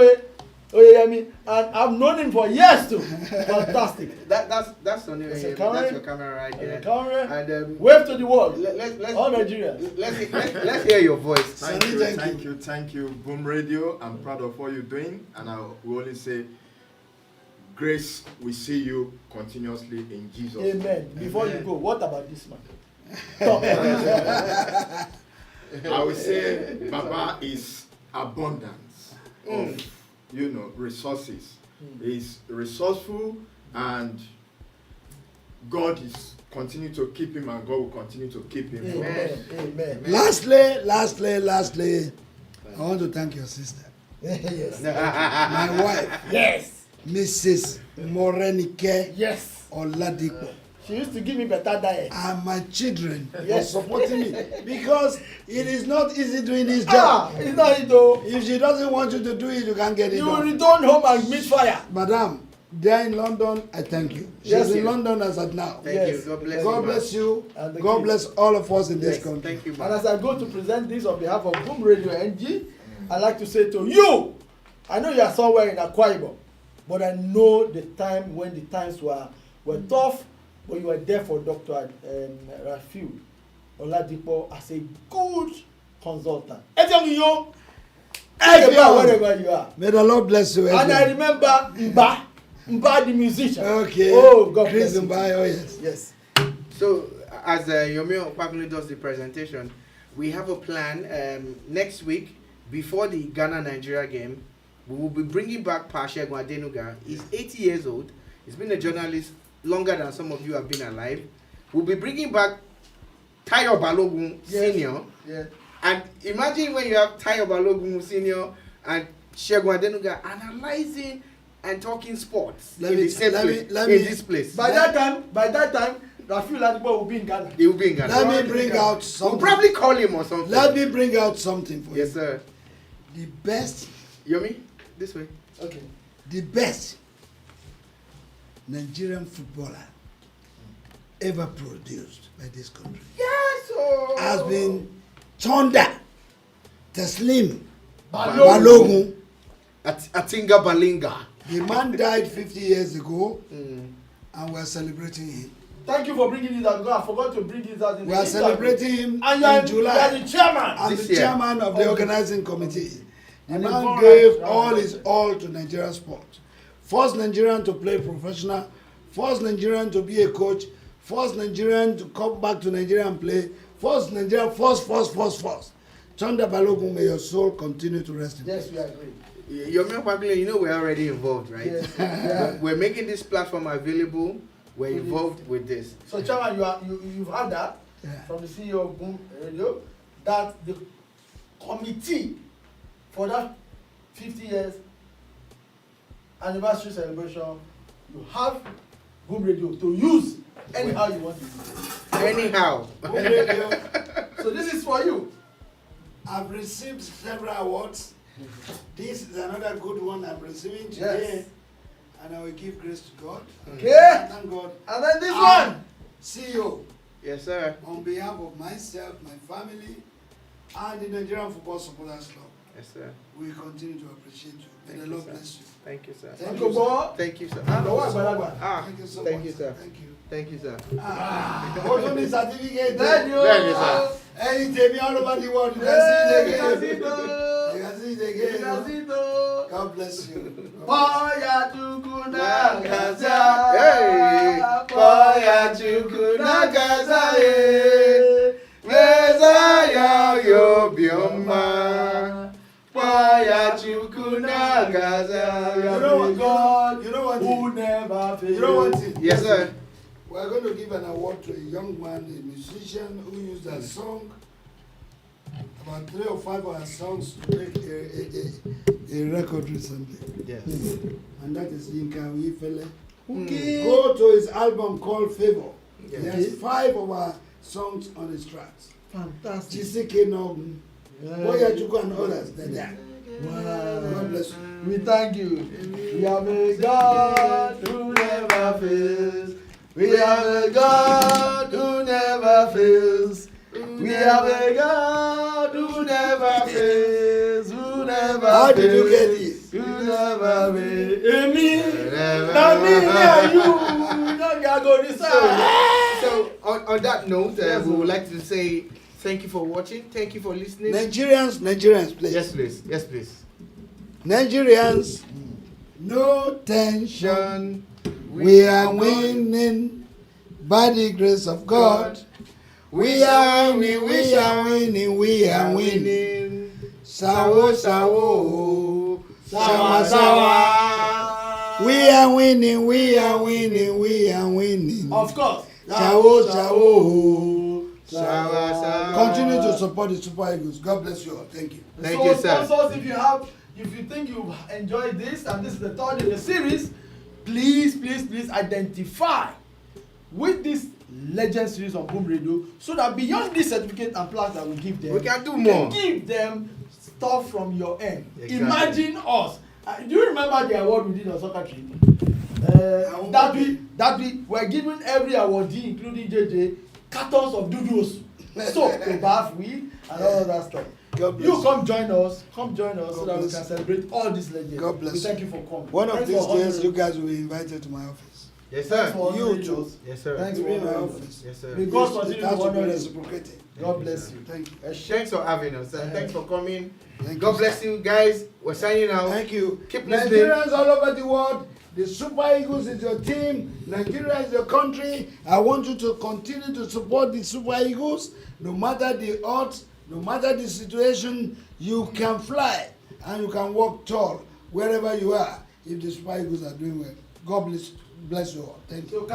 Oyeyemi, and I've known him for years too. Fantastic. That's on That's your your camera. That's your camera right there. Camera. And Wave to the world. let's All Nigerians. let's hear your voice. Thank you. Boom Radio. I'm proud of what you're doing, and I will only say, grace, we see you continuously in Jesus. Amen. Before Amen. you go, what about this man? Talk. I will say Baba is abundance of resources. He's resourceful, and God is continue to keep him, and God will continue to keep him. Amen. Lastly, I want to thank your sister, Yes. my wife, Yes. Mrs. Morenike Yes. Oladipo, She used to give me better diet. and my children for Yes. supporting me, because it is not easy doing this job. It's not it though. If she doesn't want you to do it, you can't get it You will done. return home and meet fire. Madam, they are in London. I thank you. She's Yes, in you. London as at now. Thank Yes. you. God bless you. God man. bless you. And the God kids. bless all of us in this Yes, country. thank you, And man. as I go to present this on behalf of Boom Radio NG, I'd like to say to you, I know you are somewhere in Akwa Ibom, but I know the time when the times were tough, but you were there for Dr. Rafiu Oladipo as a good consultant. Wherever you are. May the Lord bless you. And I remember Mba the musician. Okay. Oh, God Chris bless you. Mba, oh yes. Yes. So, as Yomi Okpakuli does the presentation, we have a plan. Next week, before the Ghana-Nigeria game, we will be bringing back Pashegun Adenuga. He's 80 years old. He's been a journalist longer than some of you have been alive. We'll be bringing back Tayo Balogun Senior. Yeah. And imagine when you have Tayo Balogun Senior and Shegun Adenuga analyzing and talking sports in this place. By that time, Rafiu Oladipo will be in Ghana. He will be in Ghana. Let me bring out We'll something. probably call him or something. Let me bring out something for Yes, you. sir. The best, Yomi, this way. Okay. the best Nigerian footballer ever produced by this country Yes, has been Chonda Teslim Balogun. Balogun. Atinga Balinga. The man died 50 years ago, and we're celebrating him. Thank you for bringing this out because I forgot to bring this out in We the are interview. celebrating him And you are in July. the chairman. I'm This the year. chairman of the organizing committee. The And man he's gave born all right. his all to Nigerian sport. First Nigerian to play professional, first Nigerian to be a coach, first Nigerian to come back to Nigeria and play, first Nigerian, first. Chonda Balogun, may your soul continue to rest in Yes, peace. we agree. Yomi Okpakuli, you know we're already involved, right? Yes. Yeah. We're making this platform available. We're involved with this. So, Chairman, you've heard that Yeah. from the CEO of Boom Radio that the committee for that 50 years anniversary celebration, you have Boom Radio to use anyhow you want to use it. Anyhow. Boom Radio. So this is for you. I've received several awards. This is another good one I'm receiving today. Yes. And I will give grace to God. Okay. Thank God. And then this And one. CEO, Yes, sir. on behalf of myself, my family, and the Nigerian Football Supporters Club, Yes, sir. we continue to appreciate you. May Thank the you, Lord sir. bless you. Thank you, sir. Thank Uncle you, sir. Bo. Thank you, sir. Uncle Bo. Thank you so Thank much. you, sir. Thank you. Thank you, sir. Hold on certificate. Thank you. Thank you, sir. Anything all over the world, you can see it again. You can see it again. God bless you. Poya tukuna gaza. Hey, Poya Chukuna Gaza, Messiah Yobioma. Poya Chukuna Gaza. You know what? Who never fails. You know one thing? Yes, sir. We're going to give an award to a young man, a musician who used a song, about 3 or 5 of our songs, to make a record recently. Yes. And that is Yinka Wifele. Okay. Go to his album called Favor. Yes. He has 5 of our songs on his tracks. Fantastic. Chisike Nogun, Boya Chuku and others, they're there. Wow. God bless you. We thank you. We have a God who never fails. We have a God who never fails. We have a God who never fails. Who never fails. How did you get this? Who never fails. Amy. Not me and you. Not go this side. So on that note, Yes, we would like to say thank you for watching. Thank you for listening. Nigerians, please. Yes, please. Yes, please. Nigerians, no tension. We are winning by the grace of God. We are winning, we are winning, we are winning. Sawo, sawo, sawa, sawa. We are winning, we are winning, we are winning. Of course. Sawo, sawo. Sawa, sawa. Continue to support the Super Eagles. God bless you all. Thank you. Thank you, sir. Sponsors, if you think you enjoyed this and this is the third in the series, please identify with this legend series on Boom Radio so that beyond this certificate and plaque that we give them, We can do more. Give them stuff from your end. Exactly. Imagine us. Do you remember the award we did on soccer trip? That we were giving every awardee, including JJ, cartons of doodles. So to bath with and all of that stuff. God bless You come join us God so that we bless can you. celebrate all these legends. God bless we you. thank you for coming. One of Thanks these for days, honoring you us. guys will be invited to my office. Yes, Thanks sir. for honoring You too. us. Yes, sir. Thanks To for be in my honoring us. office. Yes, sir. May God It continue has to to be honor you. reciprocated. God bless you. Thank you. Thanks for having us, and thanks for coming. Thank God you. bless you, guys. We're signing out. Thank you. Keep listening. Nigerians all over the world, the Super Eagles is your team. Nigeria is your country. I want you to continue to support the Super Eagles. No matter the odds, no matter the situation, you can fly and you can walk tall wherever you are if the Super Eagles are doing well. God bless you all. Thank you. So